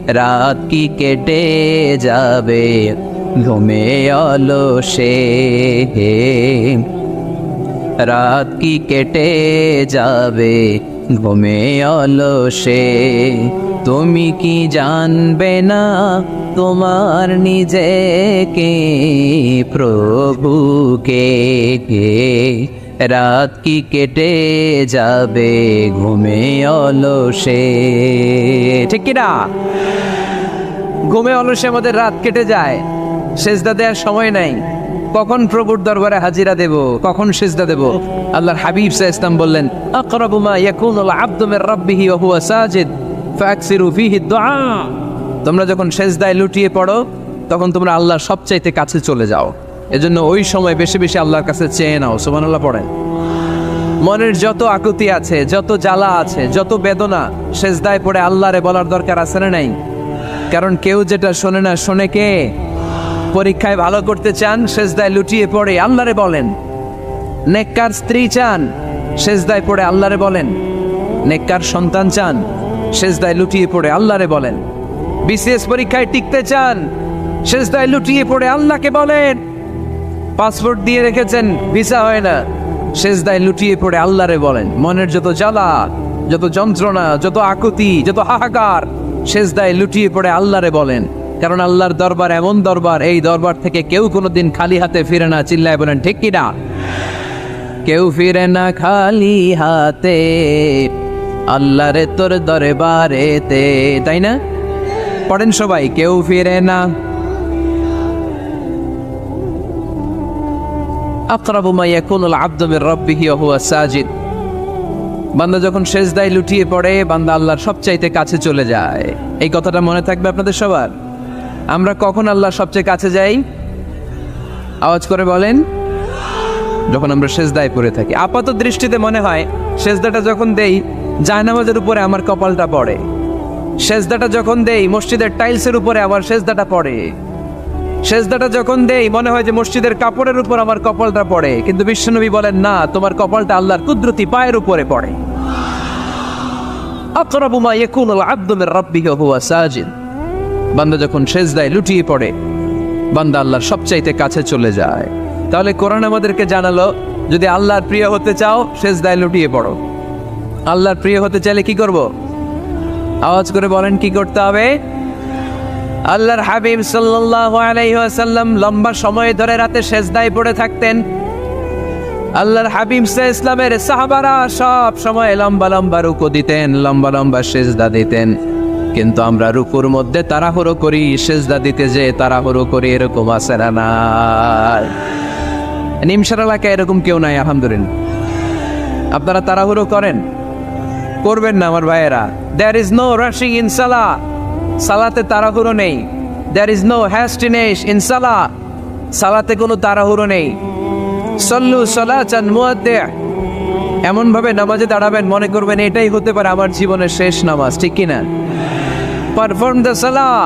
[SPEAKER 1] রাত কি কেটে যাবে ঘুমে অলসে, রাত কি কেটে যাবে ঘুমে অলসে। তুমি কি জানবে না তোমার নিজেকে প্রভুকে, রাত কি কেটে যাবে ঘুমে অলসে। ঠিক কিনা? ঘুমে অলসে আমাদের রাত কেটে যায়, সেজদা দেওয়ার সময় নাই। কখন প্রভুর দরবারে হাজিরা দেব, কখন সেজদা দেব? আল্লাহর হাবিব সাল্লাল্লাহু আলাইহি ওয়াসাল্লাম বললেন, আকরাবু মা ইয়াকুনুল আবদু মির রাব্বিহি ওয়া হুয়া সাজিদ ফাকসিরু ফীহি দুআ। তোমরা যখন সেজদায় লুটিয়ে পড়ো তখন তোমরা আল্লাহর সবচাইতে কাছে চলে যাও। এজন্য ওই সময় বেশি বেশি আল্লাহর কাছে চেয়ে নাও। সুবহানাল্লাহ পড়েন। মনের যত আকুতি আছে, যত জ্বালা আছে, যত বেদনা, সেজদায় পড়ে আল্লাহরে বলার দরকার আছে না নাই? কারণ কেউ যেটা শোনে না, শোনে কে? পরীক্ষায় ভালো করতে চান, সেজদায় লুটিয়ে পড়ে আল্লাহরে বলেন। নেককার স্ত্রী চান, সেজদায় পড়ে আল্লাহরে বলেন। নেককার সন্তান চান, সেজদায় লুটিয়ে পড়ে আল্লাহরে বলেন। বিসিএস পরীক্ষায় টিকতে চান, সেজদায় লুটিয়ে পড়ে আল্লাহকে বলেন। পাসপোর্ট দিয়ে রেখেছেন, ভিসা হয় না, সেজদায় লুটিয়ে পড়ে আল্লাহরে বলেন। মনের যত জ্বালা, যত যন্ত্রণা, যত আকুতি, যত হাহাকার, সেজদায় লুটিয়ে পড়ে আল্লাহরে বলেন। কারণ আল্লাহর দরবার এমন দরবার, এই দরবার থেকে কেউ কোনোদিন খালি হাতে ফিরে না। চিল্লায় বলেন ঠিক কিনা? কেউ ফিরে না খালি হাতে আল্লাহরে তোর দরবারেতে, তাই না? পড়েন সবাই, কেউ ফিরে না। আকরাবু মা ইয়াকুনুল আবদু মির রাব্বিহি ওয়া হুয়া সাজিদ। বান্দা যখন সেজদায় লুটিয়ে পড়ে, বান্দা আল্লাহর সবচাইতে কাছে চলে যায়। এই কথাটা মনে থাকবে আপনাদের সবার। আমরা কখন আল্লাহর সবচেয়ে কাছে যাই? আওয়াজ করে বলেন। যখন আমরা সেজদায় পড়ে থাকি। আপাত দৃষ্টিতে মনে হয় সেজদাটা যখন দেই জায়নামাজের উপরে আমার কপালটা পড়ে, সেজদাটা যখন দেই মসজিদের টাইলসের উপরে আমার সেজদাটা পড়ে, সেজদাটা যখন দেই মনে হয় যে মসজিদের কাপড়ের উপর আমার কপালটা পড়ে। কিন্তু বিশ্বনবী বলেন না, তোমার কপালটা আল্লাহর কুদরতি পায়ের উপরে পড়ে। আকরাবু মা ইয়াকুনুল আবদু মির রাব্বিহি ওয়া হুয়া সাজিদ। বান্দা যখন সেজদায় লুটিয়ে পড়ে, বান্দা আল্লাহর সবচাইতে কাছে চলে যায়। তাহলে কোরআন আমাদেরকে জানালো, যদি আল্লাহর প্রিয় হতে চাও সেজদায় লুটিয়ে পড়ো। আল্লাহর প্রিয় হতে চাইলে কি করব? আওয়াজ করে বলেন কি করতে হবে? আল্লাহর হাবিব সাল্লাল্লাহু আলাইহি ওয়াসাল্লাম লম্বা সময় ধরে রাতে সেজদায় পড়ে থাকতেন। আল্লাহর হাবিব ইসলামের সাহাবারা সব সময় লম্বা লম্বা রুকু দিতেন, লম্বা লম্বা সেজদা দিতেন। কিন্তু আমরা রুকুর মধ্যে তাড়াহুড়ো করি, সেজদা দিতে যে তাড়াহুড়ো করি, এরকম আছে না? নাই। নিমসার এলাকায় এরকম কেউ নাই আলহামদুলিল্লাহ। আপনারা তাড়াহুড়ো করেন? করবেন না আমার ভাইয়েরা। There is no rushing in salah. সালাতে তাড়াহুড়ো নেই। There is no hastiness in salah. সালাতে কোনো তাড়াহুড়ো নেই। সল্লু সালাতান মুআদ্দি'। এমন ভাবে নামাজে দাঁড়াবেন মনে করবেন এটাই হতে পারে আমার জীবনের শেষ নামাজ, ঠিক কিনা? Perform the salah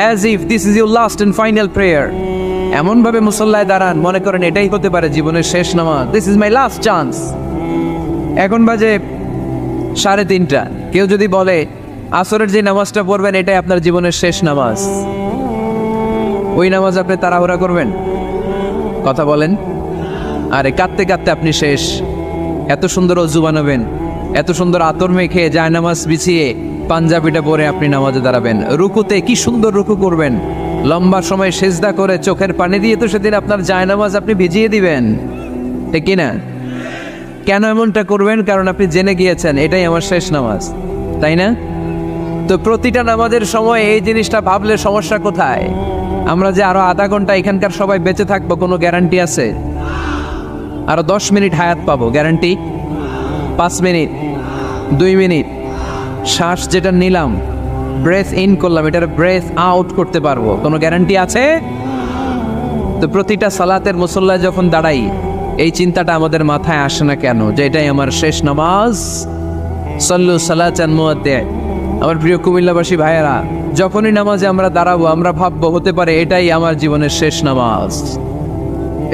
[SPEAKER 1] as if this is your last and final prayer. এমন ভাবে মুসল্লায় দাঁড়ান মনে করেন এটাই হতে পারে জীবনের শেষ নামাজ। This is my last chance. এখন বাজে 3:30। কেউ যদি বলে আসরের যে নামাজটা পড়বেন এটাই আপনার জীবনের শেষ নামাজ, ওই নামাজ আপনি তাড়াহুড়া করবেন? কথা বলেন। আরে কাঁদতে কাঁদতে আপনি শেষ। এত সুন্দর ওযু বানাবেন, এত সুন্দর আতর মেখে জায়নামাজ বিছিয়ে পাঞ্জাবিটা পরে আপনি নামাজে দাঁড়াবেন। রুকুতে কি সুন্দর রুকু করবেন, লম্বা সময় সেজদা করে চোখের পানি দিয়ে তো সেদিন আপনার জায়নামাজ আপনি ভিজিয়ে দিবেন, ঠিক কিনা? কেন এমনটা করবেন? কারণ আপনি জেনে গিয়েছেন এটাই আমার শেষ নামাজ, তাই না? তো প্রতিটা নামাজের সময় এই জিনিসটা ভাবলে সমস্যা কোথায়? আমরা যে আরো আধা ঘন্টা এখানকার সবাই বেঁচে থাকবো কোনো গ্যারান্টি আছে? আরো 10 মিনিট হায়াত পাবো, গ্যারান্টি? 5 মিনিট, 2 মিনিট শ্বাস যেটা নিলাম, ব্রেথ ইন করলাম, এটার ব্রেথ আউট করতে পারবো, কোনো গ্যারান্টি আছে? তো প্রতিটা সালাতের মুসল্লায় যখন দাঁড়াই এই চিন্তাটা আমাদের মাথায় আসে না কেন যে এটাই আমার শেষ নামাজ? সল্লু সালাতান মুআদ্দি'। আমার প্রিয় কুমিল্লাবাসী ভাইয়েরা, যখনই নামাজে আমরা দাঁড়াবো আমরা ভাববো হতে পারে এটাই আমার জীবনের শেষ নামাজ,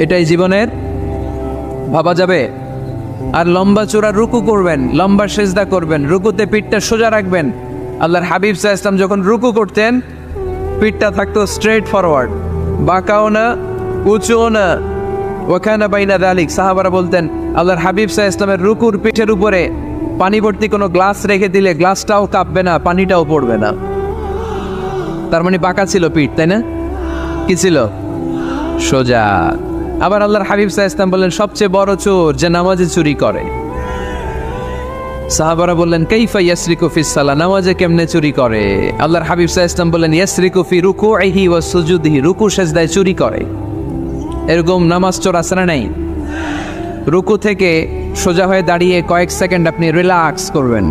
[SPEAKER 1] এটাই জীবনের, ভাবা যাবে? আর লম্বা চূড়া রুকু করবেন, লম্বা সেজদা করবেন, রুকুতে পিঠটা সোজা রাখবেন, আল্লাহর হাবিব সাল্লাল্লাহু আলাইহি ওয়াসাল্লাম যখন রুকু করতেন পিঠটা থাকতো স্ট্রেট ফরওয়ার্ড, বাঁকাও না উঁচুও না। ওয়াকানা বাইনা যালিক, সাহাবারা বলতেন আল্লাহর হাবিব সাল্লাল্লাহু আলাইহি ওয়াসাল্লামের রুকুর পিঠের উপরে পানি ভর্তি কোনো গ্লাস রেখে দিলে গ্লাসটাও কাঁপবে না, পানিটাও পড়বে না। তার মানে বাঁকা ছিল পিঠ, তাই না? কি ছিল? সোজা। আবার আল্লাহর হাবিব সাল্লাল্লাহু আলাইহি ওয়াসাল্লাম বললেন সবচেয়ে বড় চোর যে নামাজে চুরি করে। সাহাবারা বললেন কাইফা ইয়াসরিকু ফিস সালাহ, নামাজে কেমনে চুরি করে? আল্লাহর হাবিব সাল্লাল্লাহু আলাইহি ওয়াসাল্লাম বললেন ইয়াসরিকু ফি রুকুইহি ওয়া সুজুদিহি, রুকু সেজদায় চুরি করে। এরকম নামাজ চোর আছে না নাই? রুকু থেকে সোজা হয়ে দাঁড়িয়ে কয়েক সেকেন্ড আপনি রিল্যাক্স করবেন।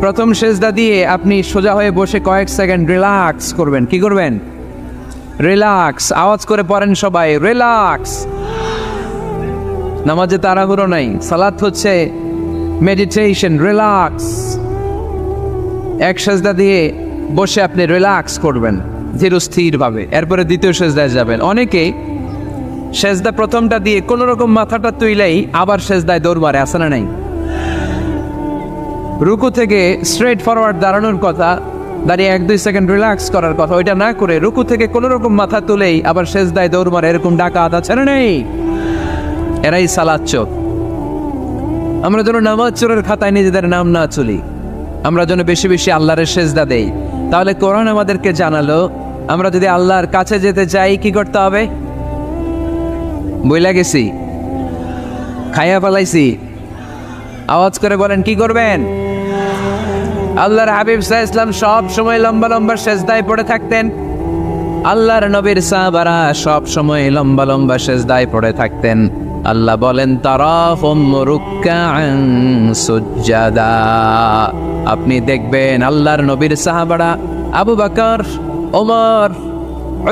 [SPEAKER 1] প্রথম সেজদা দিয়ে আপনি সোজা হয়ে বসে কয়েক সেকেন্ড রিল্যাক্স করবেন। কি করবেন? রিল্যাক্স। আওয়াজ করে পড়েন সবাই, রিল্যাক্স। নামাজে তাড়াহুড়ো নাই, সালাত হচ্ছে মেডিটেশন, রিল্যাক্স। এক সেজদা দিয়ে বসে আপনি রিল্যাক্স করবেন ধীরস্থির ভাবে, এরপরে দ্বিতীয় সেজদায় যাবেন। অনেকে সেজদা প্রথমটা দিয়ে কোন রকম মাথাটা তুইলেই আবার সেজদায় দৌড় মারে, আছে না নাই? রুকু থেকে স্ট্রেট ফরওয়ার্ড দাঁড়ানোর কথা, দাঁড়িয়ে 1-2 সেকেন্ড রিল্যাক্স করার কথা, ওইটা না করে রুকু থেকে কোন রকম মাথা তুলেই আবার সেজদায় দৌড় মারে, এরকম ডাকাত আছে না নাই? এরাই সালাত চোর। আমরা যেন নামাজ চোরের খাতায় নিজেদের নাম না চলি, আমরা যেন বেশি বেশি আল্লাহর সেজদা দেই। তাহলে কোরআন আমাদেরকে জানালো আমরা যদি আল্লাহর কাছে যেতে চাই কি করতে হবে? বইলা গেছি, খাইয়া ফেলাইছি, আওয়াজ করে বলেন কি করবেন? আল্লাহর হাবিব সাল্লাল্লাহু আলাইহি ওয়াসাল্লাম সব সময় লম্বা লম্বা সেজদায় পড়ে থাকতেন। আল্লাহর নবীর সাহাবারা সব সময় লম্বা লম্বা সেজদায় পড়ে থাকতেন। আল্লাহ বলেন তারাহুম রুকআন সুজদা, আপনি দেখবেন আল্লাহর নবীর সাহাবারা আবু বকর, ওমর,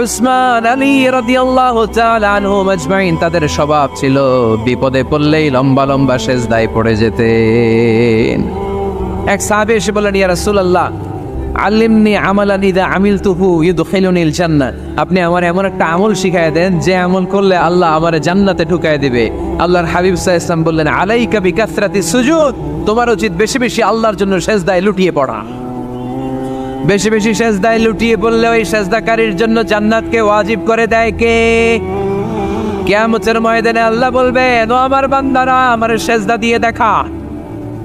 [SPEAKER 1] উসমান, আলী রাদিয়াল্লাহু তাআলা আনহুম আজমাইন, তাদের স্বভাব ছিল বিপদে পড়লেই লম্বা লম্বা সেজদায় পড়ে যেতেন। এক সাহাবী এসে বললেন ইয়া রাসূলুল্লাহ আল্লিমনি আমালান ইযা আমিলতুহু ইউদখিলুনিল জান্নাহ, আপনি আমার এমন একটা আমল শিখায় দেন যে আমল করলে আল্লাহ আমারে জান্নাতে ঢুকায় দিবে। আল্লাহর হাবিব সাল্লাল্লাহু আলাইহি ওয়াসাল্লাম বললেন আলাইকা বিকাসরাতিস সুজুদ, তোমার উচিত বেশি বেশি আল্লাহর জন্য সেজদায় লুটিয়ে পড়া। বেশি বেশি সেজদায় লুটিয়ে পড়লে ওই সেজদাকারীর জন্য জান্নাতকে ওয়াজিব করে দেয় কে? কিয়ামতের ময়দানে আল্লাহ বলবেন ও আমার বান্দারা আমার সেজদা দিয়ে দেখা,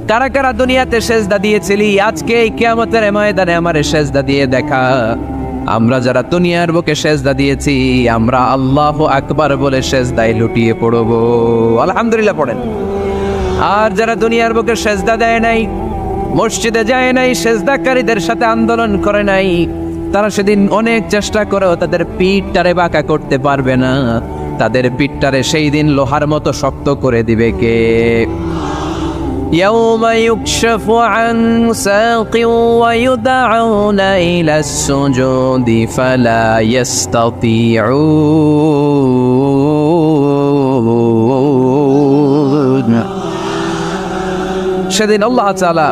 [SPEAKER 1] কারা কারা দুনিয়াতে সেজদা দিয়েছিলি, আজকে এই কিয়ামতের ময়দানে আমার সেজদা দিয়ে দেখা। আমরা যারা দুনিয়ার বুকে সেজদা দিয়েছি আমরা আল্লাহু আকবার বলে সেজদায় লুটিয়ে পড়ব, আলহামদুলিল্লাহ পড়েন। আর যারা দুনিয়ার বুকে সেজদা দেয় নাই, মসজিদে যায় নাই, সেজদাকারীদের সাথে আন্দোলন করে নাই, তারা সেদিন অনেক চেষ্টা করেও তাদের পিঠটারে বাঁকা করতে পারবে না। তাদের পিঠটারে সেই দিন লোহার মতো শক্ত করে দিবে কে? يوم يكشف عن ساق ويدعون إلى السجود فلا يستطيعون, সেদিন আল্লাহ তাআলা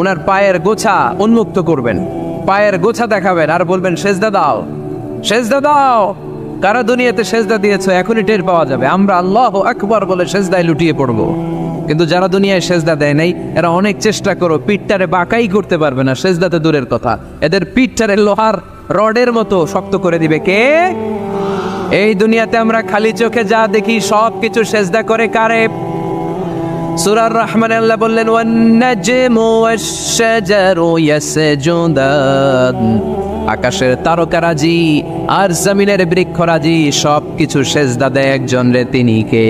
[SPEAKER 1] ওনার পায়ের গোছা উন্মুক্ত করবেন, পায়ের গোছা দেখাবেন আর বলবেন সেজদা দাও, সেজদা দাও। কারা দুনিয়াতে সেজদা দিয়েছো এখনই টের পাওয়া যাবে। আমরা আল্লাহু আকবার বলে সেজদায় লুটিয়ে পড়বো, কিন্তু যারা দুনিয়ায় সেজদা দেয় নাই এরা অনেক চেষ্টা করো পিঠটারে বাঁকাই করতে পারবে না, সেজদাতে দূরের কথা, এদের পিঠটারে লোহার রডের মতো শক্ত করে দিবে কে? এই দুনিয়াতে আমরা খালি চোখে যা দেখি সব কিছু সেজদা করে কারে? সূরা আর-রহমানে আল্লাহ বললেন ওয়ান নাজমু ওয়াশ-শাজারু ইয়াসজুদান, আকাশের তারকারাজি আর জমিনের বৃক্ষরাজি সব কিছু সেজদা দেয় একজন রে, তিনি কে?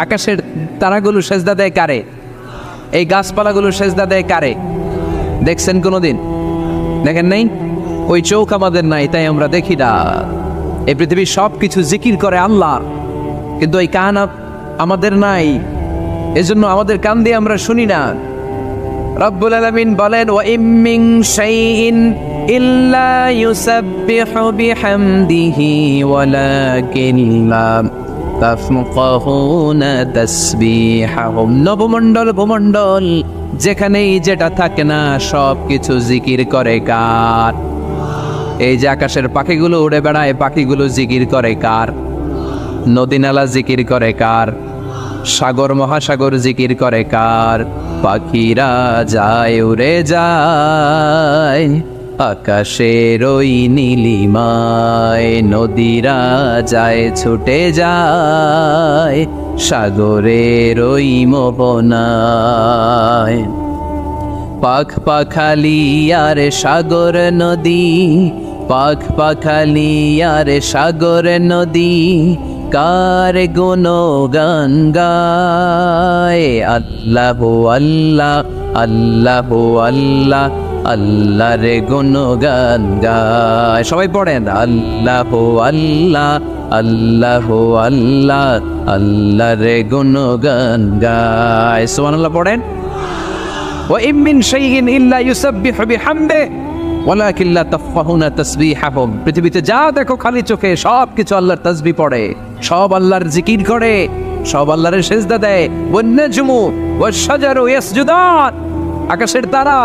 [SPEAKER 1] আকাশের তারাগুলো সেজদা দেয় কারে? এই গাছপালাগুলো সেজদা দেয় কারে? দেখছেন কোনোদিন? দেখেন নাই? ওই চোখ আমাদের নাই তাই আমরা দেখি না। এই পৃথিবীর সব কিছু জিকির করে আল্লাহ, কিন্তু ওই কান আমাদের নাই, এজন্য আমাদের কান দিয়ে আমরা শুনি না। রব্বুল আলামিন বলেন ওয়া ইম মিন শাইইন ইল্লা ইউসাব্বিহু বিহামদিহি ওয়ালাকিন লা তাফকাহুনা তাসবিহাহুম, নবমণ্ডল ভূমণ্ডল যেখানেই যেটা থাকে না সব কিছু জিকির করে কার? এই যে আকাশের পাখিগুলো উড়ে বেড়ায়, পাখিগুলো জিকির করে কার? নদী নালা জিকির করে কার? সাগর মহাসাগর জিকির করে কার? পাখিরা যায় উড়ে যায় আকাশের ওই নীলিমায়, নদীরা যায় ছুটে যায় সাগরের ওই মোহনায়। পাখ পাখালি আর সাগর নদী, পাখ পাখালি আর সাগর নদী, কার গুণগান গায়। আল্লাহ আল্লাহ আল্লাহ আল্লাহ আল্লাহর গুণগান গায়। সবাই পড়েন আল্লাহ আল্লাহ আল্লাহ আল্লাহ আল্লাহর গুণগান গায়। সুবহানাল্লাহ পড়েন। ওয়া ইম মিন শাইইন ইল্লা ইউসাব্বিহু বিহামদিহি ওয়ালাকিন লা তাফকাহুনা তাসবিহাহুম। পৃথিবীতে যা দেখো খালি চোখে সব কিছু আল্লাহর তাসবিহ পড়ে, সব আল্লাহর জিকির করে, সব আল্লাহর সিজদা দেয়। One নাজমু wash শাজারু ইয়াসজুদান। আকাশের তারা,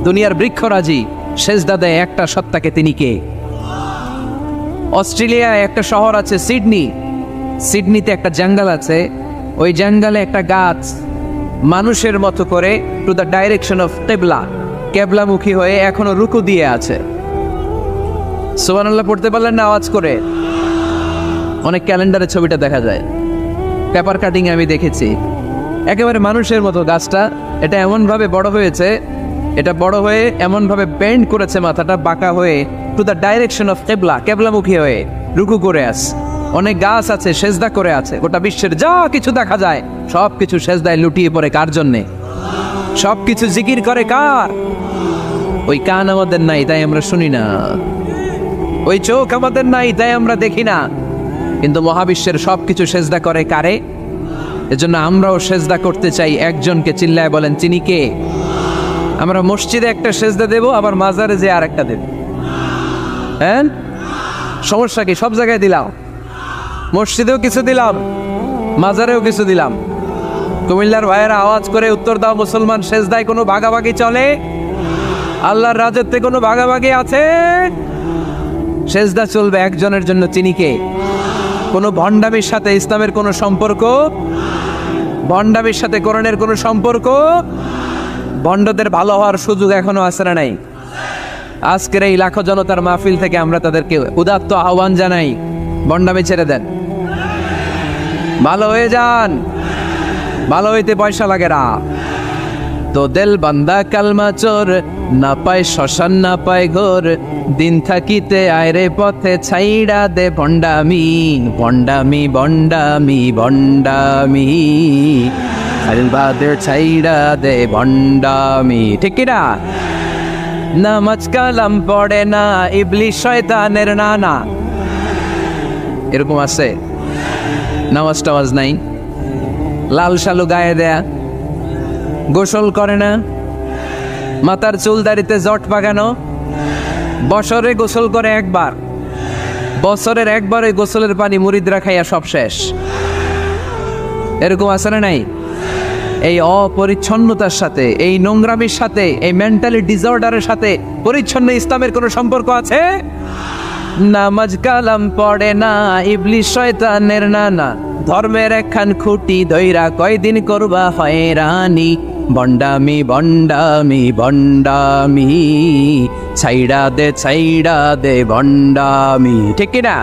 [SPEAKER 1] দুনিয়ার বৃক্ষরাজি সিজদা দেয় একটা সত্তাকে। তিনি কে? অস্ট্রেলিয়ায় একটা শহর আছে সিডনি, সিডনিতে একটা জঙ্গল আছে। ওই জঙ্গলে একটা গাছ মানুষের মতো করে টু দ্য ডাইরেকশন অফ কেবলা, কেবলামুখী হয়ে এখনো রুকু দিয়ে আছে। সুবহানাল্লাহ পড়তে পারলেন না আওয়াজ করে? অনেক ক্যালেন্ডারে ছবিটা দেখা যায়, পেপার কাটিং আমি দেখেছি। একেবারে মানুষের মতো গাছটা। এটা এমনভাবে বড় হয়েছে, এটা বড় হয়ে এমনভাবে বেন্ড করেছে মাথাটা বাঁকা হয়ে টু দ্য ডাইরেকশন অফ কেবলা, কেবলামুখী হয়ে রুকু করে আছে। অনেক গাছ আছে সেজদা করে আছে। গোটা বিশ্বের যা কিছু দেখা যায় সব কিছু সেজদায় লুটিয়ে পড়ে কার জন্যে? সব কিছু জিকির করে কার? ওই কান আমাদের নাই তাই আমরা শুনি না, ওই চোখ আমাদের নাই তাই আমরা দেখি না, কিন্তু মহাবিশ্বের সব কিছু সেজদা করে কারে? এজন্য আমরাও সেজদা করতে চাই একজনকে। চিল্লায় বলেন তিনি কে? আমরা মসজিদে একটা সেজদা দেব, আবার মাজারে যে আর একটা দেব। হ্যাঁ, সমস্যা কি? সব জায়গায় দিলাম, মসজিদেও কিছু দিলাম, মাজারেও কিছু দিলাম। কুমিল্লার ভাইয়েরা আওয়াজ করে উত্তর দাও, মুসলমান সেজদায় কোনো ভাগাভাগি চলে? আল্লাহর রাজত্বে কোনো ভাগাভাগি আছে? সেজদা চলবে একজনের জন্য। তিনি কে? কোনো ভণ্ডামির সাথে ইসলামের কোনো সম্পর্ক? ভণ্ডামির সাথে কোরআনের কোনো সম্পর্ক? ভণ্ডদের ভালো হওয়ার সুযোগ এখনো আছে না নাই? আজকের এই লাখো জনতার মাহফিল থেকে আমরা তাদেরকে উদাত্ত আহ্বান জানাই, ভণ্ডামি ছেড়ে দেন, ভালো হয়ে যান। ভালো হইতে পয়সা লাগে না। তো দেল বান্দা কালমা চোর, না পায় শ্মশান না পায় ঘোর, দিন থাকিতে আয়রে পথে ছাইড়া দে ভণ্ডামি, ভণ্ডামি ভণ্ডামি ভণ্ডামি, আলবাদের ছাইড়া দে ভণ্ডামি। ঠিক কিনা? নামাজ কালাম পড়ে না, ইবলিশ শয়তানের নানা। এরকম আছে? নামাজ টামাজ নাই, লাল শালু গায়ে দেয়া, গোসল করে না, মাথার চুল দাড়িতে জট পাকানো, বছরে গোসল করে একবার, বছরের একবারে গোসলের পানি মুরিদরা খাইয়া সব শেষ। এরকম আছে না নাই? এই অপরিচ্ছন্নতার সাথে, এই নোংরামির সাথে, এই মেন্টালি ডিসঅর্ডারের সাথে পরিচ্ছন্ন ইসলামের কোনো সম্পর্ক আছে? নামাজ কালাম পড়ে না, ইবলিশ শয়তানের নানা, ধর্মের একখান খুঁটি ধইরা কয়দিন করবা হয়রানি, ভণ্ডামি ভণ্ডামি ভণ্ডামি, ছাইড়া দে ভণ্ডামি। ঠিক কিনা?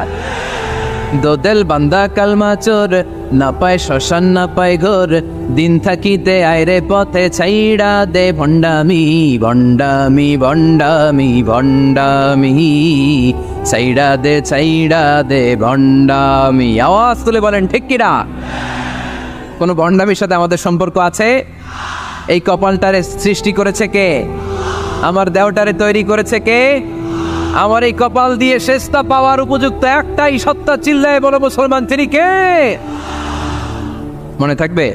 [SPEAKER 1] দোদেল বান্দা কালমা চোর, না পায় শ্মশান না পায় ঘোর, দিন থাকিতে আয়রে পথে ছাইড়া দে ভণ্ডামি, ভণ্ডামি ভণ্ডামি ভণ্ডামি, ছাইড়া দে ভণ্ডামি। আওয়াজ তুলে বলেন ঠিক কিনা? কোন ভণ্ডামির সাথে আমাদের সম্পর্ক আছে? এই কপালটারে সৃষ্টি করেছে কে? আমার দেহটারে তৈরি করেছে কে? আমার এই কপাল দিয়ে শেষটা পাওয়ার উপযুক্ত একটাই সত্তা। চিল্লায় বলো মুসলমান, তিনি কে? মনে থাকবে?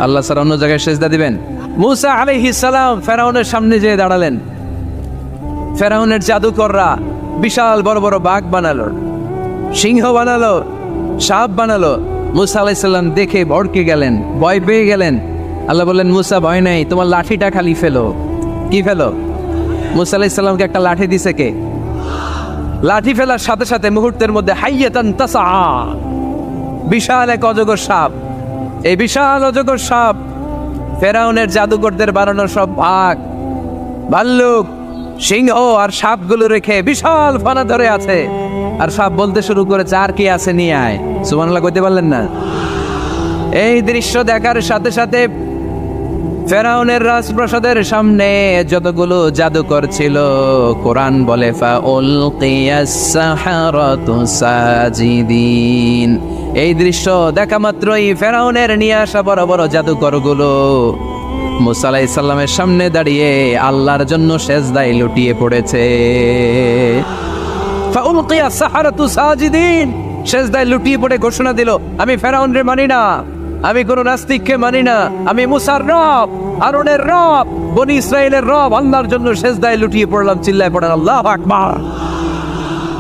[SPEAKER 1] আল্লাহ স্যার অন্য জায়গায় সেজদা দিবেন। মুসা আলাইহিস সালাম ফেরাউনের সামনে যেয়ে দাঁড়ালেন। ফেরাউনের জাদুকররা বিশাল বড় বড় বাঘ বানালো, সিংহ বানালো, সাপ বানালো। মুসা আলাইহিস সালাম দেখে ভড়কে গেলেন, ভয় পেয়ে গেলেন। আল্লাহ বললেন, মুসা ভয় নাই, তোমার লাঠিটা খালি ফেলো। কি ফেলো? মুসা আলাইহিস সালামকে একটা লাঠি দিছে কে? লাঠি ফেলার সাথে সাথে মুহূর্তের মধ্যে হাইয়াতান তাসআ, বিশাল এক অজগর সাপ। এই বিশাল অজগর সাপ ফেরাউনের জাদুকরদের বানানো সব বাঘ, ভাল্লুক, সিংহ আর সাপগুলো রেখে বিশাল ফানা ধরে আছে। আর সাপ বলতে শুরু করেছে, আর কি আছে নিয়ে আয়। সুবহানাল্লাহ কইতে পারলেন না? এই দৃশ্য দেখার সাথে সাথে ফেরাউনের রাজপ্রাসাদের সামনে যতগুলো জাদুকর ছিল, কোরআন বলে ফাউলকিয়াস সাহারাতু সাজিদিন। এই দৃশ্য দেখা মাত্রই ফেরাউনের নিয়ে আসা বড় বড় জাদুকরগুলো মুসা আলাইহিস সালামের সামনে দাঁড়িয়ে আল্লাহর জন্য সেজদায় লুটিয়ে পড়েছে। ফাউলকিয়াস সাহারাতু সাজিদিন, সেজদায় লুটিয়ে পড়ে ঘোষণা দিল, আমি ফেরাউনরে মানি না, আমি কোন নাস্তিককে মানি না, আমি মুসার রব, হারুনের রব, বনি ইসরাইলের রব, আল্লাহর জন্য সেজদায় লুটিয়ে পড়লাম। চিল্লায় পড়েন আল্লাহু আকবার।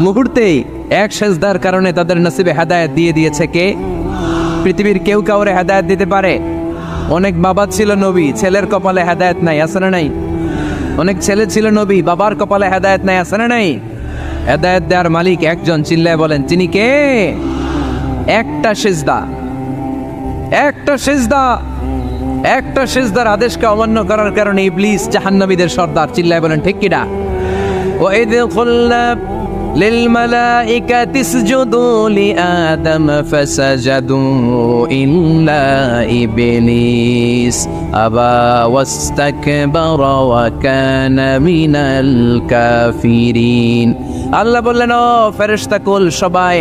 [SPEAKER 1] মুহূর্তেই এক সেজদার কারণে তাদের নসিবে হেদায়েত দিয়ে দিয়েছে কে? পৃথিবীর কেউ কাউরে হেদায়েত দিতে পারে? অনেক বাবা ছিল নবী, ছেলের কপালে হেদায়েত নাই, আছে না নাই? অনেক ছেলে ছিল নবী, বাবার কপালে হেদায়েত নাই, আছে না নাই? হেদায়েত দেওয়ার মালিক একজন, চিল্লায় বলেন তিনি কে? একটা সিজদা, একটা সিজদা, একটা সিজদার আদেশকে অমান্য করার কারণে ইবলিস জাহান্নামীদের সর্দার। চিল্লায় বলেন ঠিক কিনা? ওয়াইদ কুলনা লিল মালাইকাতি ইসজুদু লিআদম ফাসাজাদু ইল্লা ইবলিস আবা ওয়াস্তাকবারা ওয়া কানা মিনাল কাফিরিন। আল্লাহ বললেন, ও ফেরেশতা কুল সবাই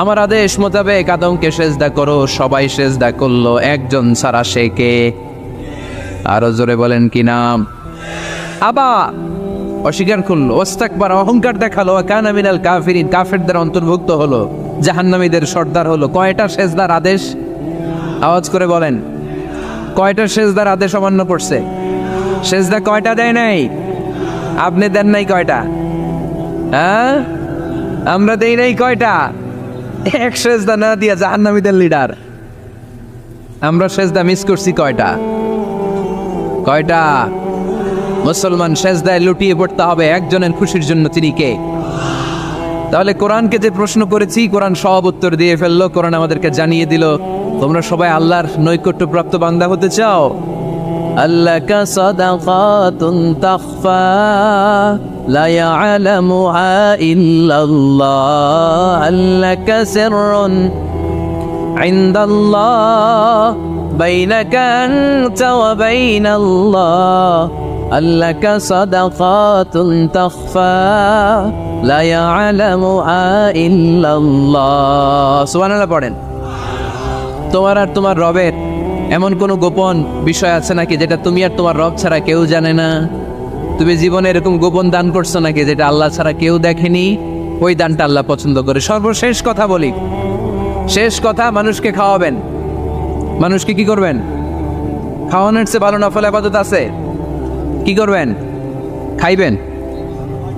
[SPEAKER 1] আমার আদেশ মোতাবেক আদমকে সেজদা করো। সবাই সেজদা করলো, একজন ছাড়া, সে কে? আরো জোরে বলেন কি নাম? আবা, অস্বীকার করলো, ওয়াস্তাকবার, অহংকার দেখালো, কানা মিনাল কাফিরিন, কাফেরদের অন্তর্ভুক্ত হলো, জাহান্নামীদের সর্দার হলো। কয়টা সেজদার আদেশ? আওয়াজ করে বলেন, কয়টা সেজদার আদেশ অমান্য করছে? সেজদা কয়টা দেয় নাই? আপনি দেন নাই কয়টা? হ্যাঁ, আমরা দেই নাই কয়টা? এক সেজদা না দিয়া জাহান্নামীদের লিডার। আমরা সেজদা মিস করছি কয়টা? কয়টা? মুসলমান সেজদায় লুটিয়ে পড়তে হবে একজনের খুশির জন্য, তিনি কে? তাহলে কোরআনকে যে প্রশ্ন করেছি, কোরআন সব উত্তর দিয়ে ফেললো। কোরআন আমাদেরকে জানিয়ে দিল, তোমরা সবাই আল্লাহর নৈকট্যপ্রাপ্ত বান্দা হতে চাও? আল্লাকা সাদাকাতুন তাখফা লা ইয়ালামুহা ইল্লাল্লাহ, আল্লাকা সিররুন ইনদাল্লাহ বাইনাকা আনতা ওয়া বাইনাল্লাহ, আল্লাকা সাদাকাতুন তাখফা লা ইয়ালামুহা ইল্লাল্লাহ। সুবহানাল্লাহ পড়েন। তোমার আর তোমার রবের এমন কোন গোপন বিষয় আছে নাকি যেটা তুমি আর তোমার রব ছাড়া কেউ জানে না? তুমি জীবনে এরকম গোপন দান করছো নাকি যেটা আল্লাহ ছাড়া কেউ দেখেনি? ওই দানটা আল্লাহ পছন্দ করে। সর্বশেষ কথা বলি, শেষ কথা, মানুষকে খাওয়াবেন। মানুষকে কি করবেন? খাওয়ানোর চেয়ে ভালো নফল ইবাদত আছে? কি করবেন? খাইবেন।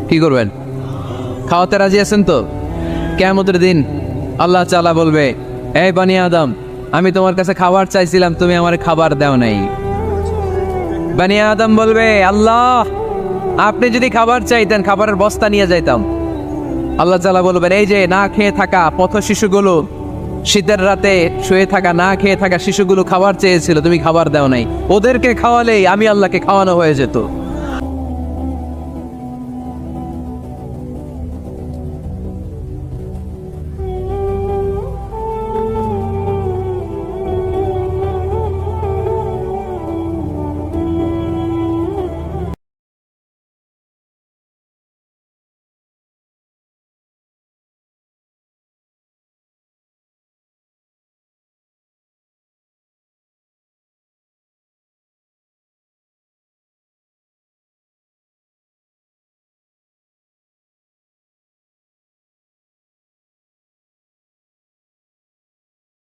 [SPEAKER 1] কি করবেন? খাওয়াতে রাজি আছেন তো? কিয়ামতের দিন আল্লাহ তাআলা বলবে, এই বনি আদম, আমি তোমার কাছে খাবার চাইছিলাম, তুমি আমার খাবার দাও নাই। বনি আদম বলবে, আল্লাহ আপনি যদি খাবার চাইতেন খাবারের বস্তা নিয়ে যাইতাম। আল্লাহ তাআলা বলবেন, এই যে না খেয়ে থাকা পথ শিশুগুলো, শীতের রাতে শুয়ে থাকা না খেয়ে থাকা শিশুগুলো খাবার চেয়েছিল, তুমি খাবার দাও নাই, ওদেরকে খাওয়ালেই আমি আল্লাহকে খাওয়ানো হয়ে যেত।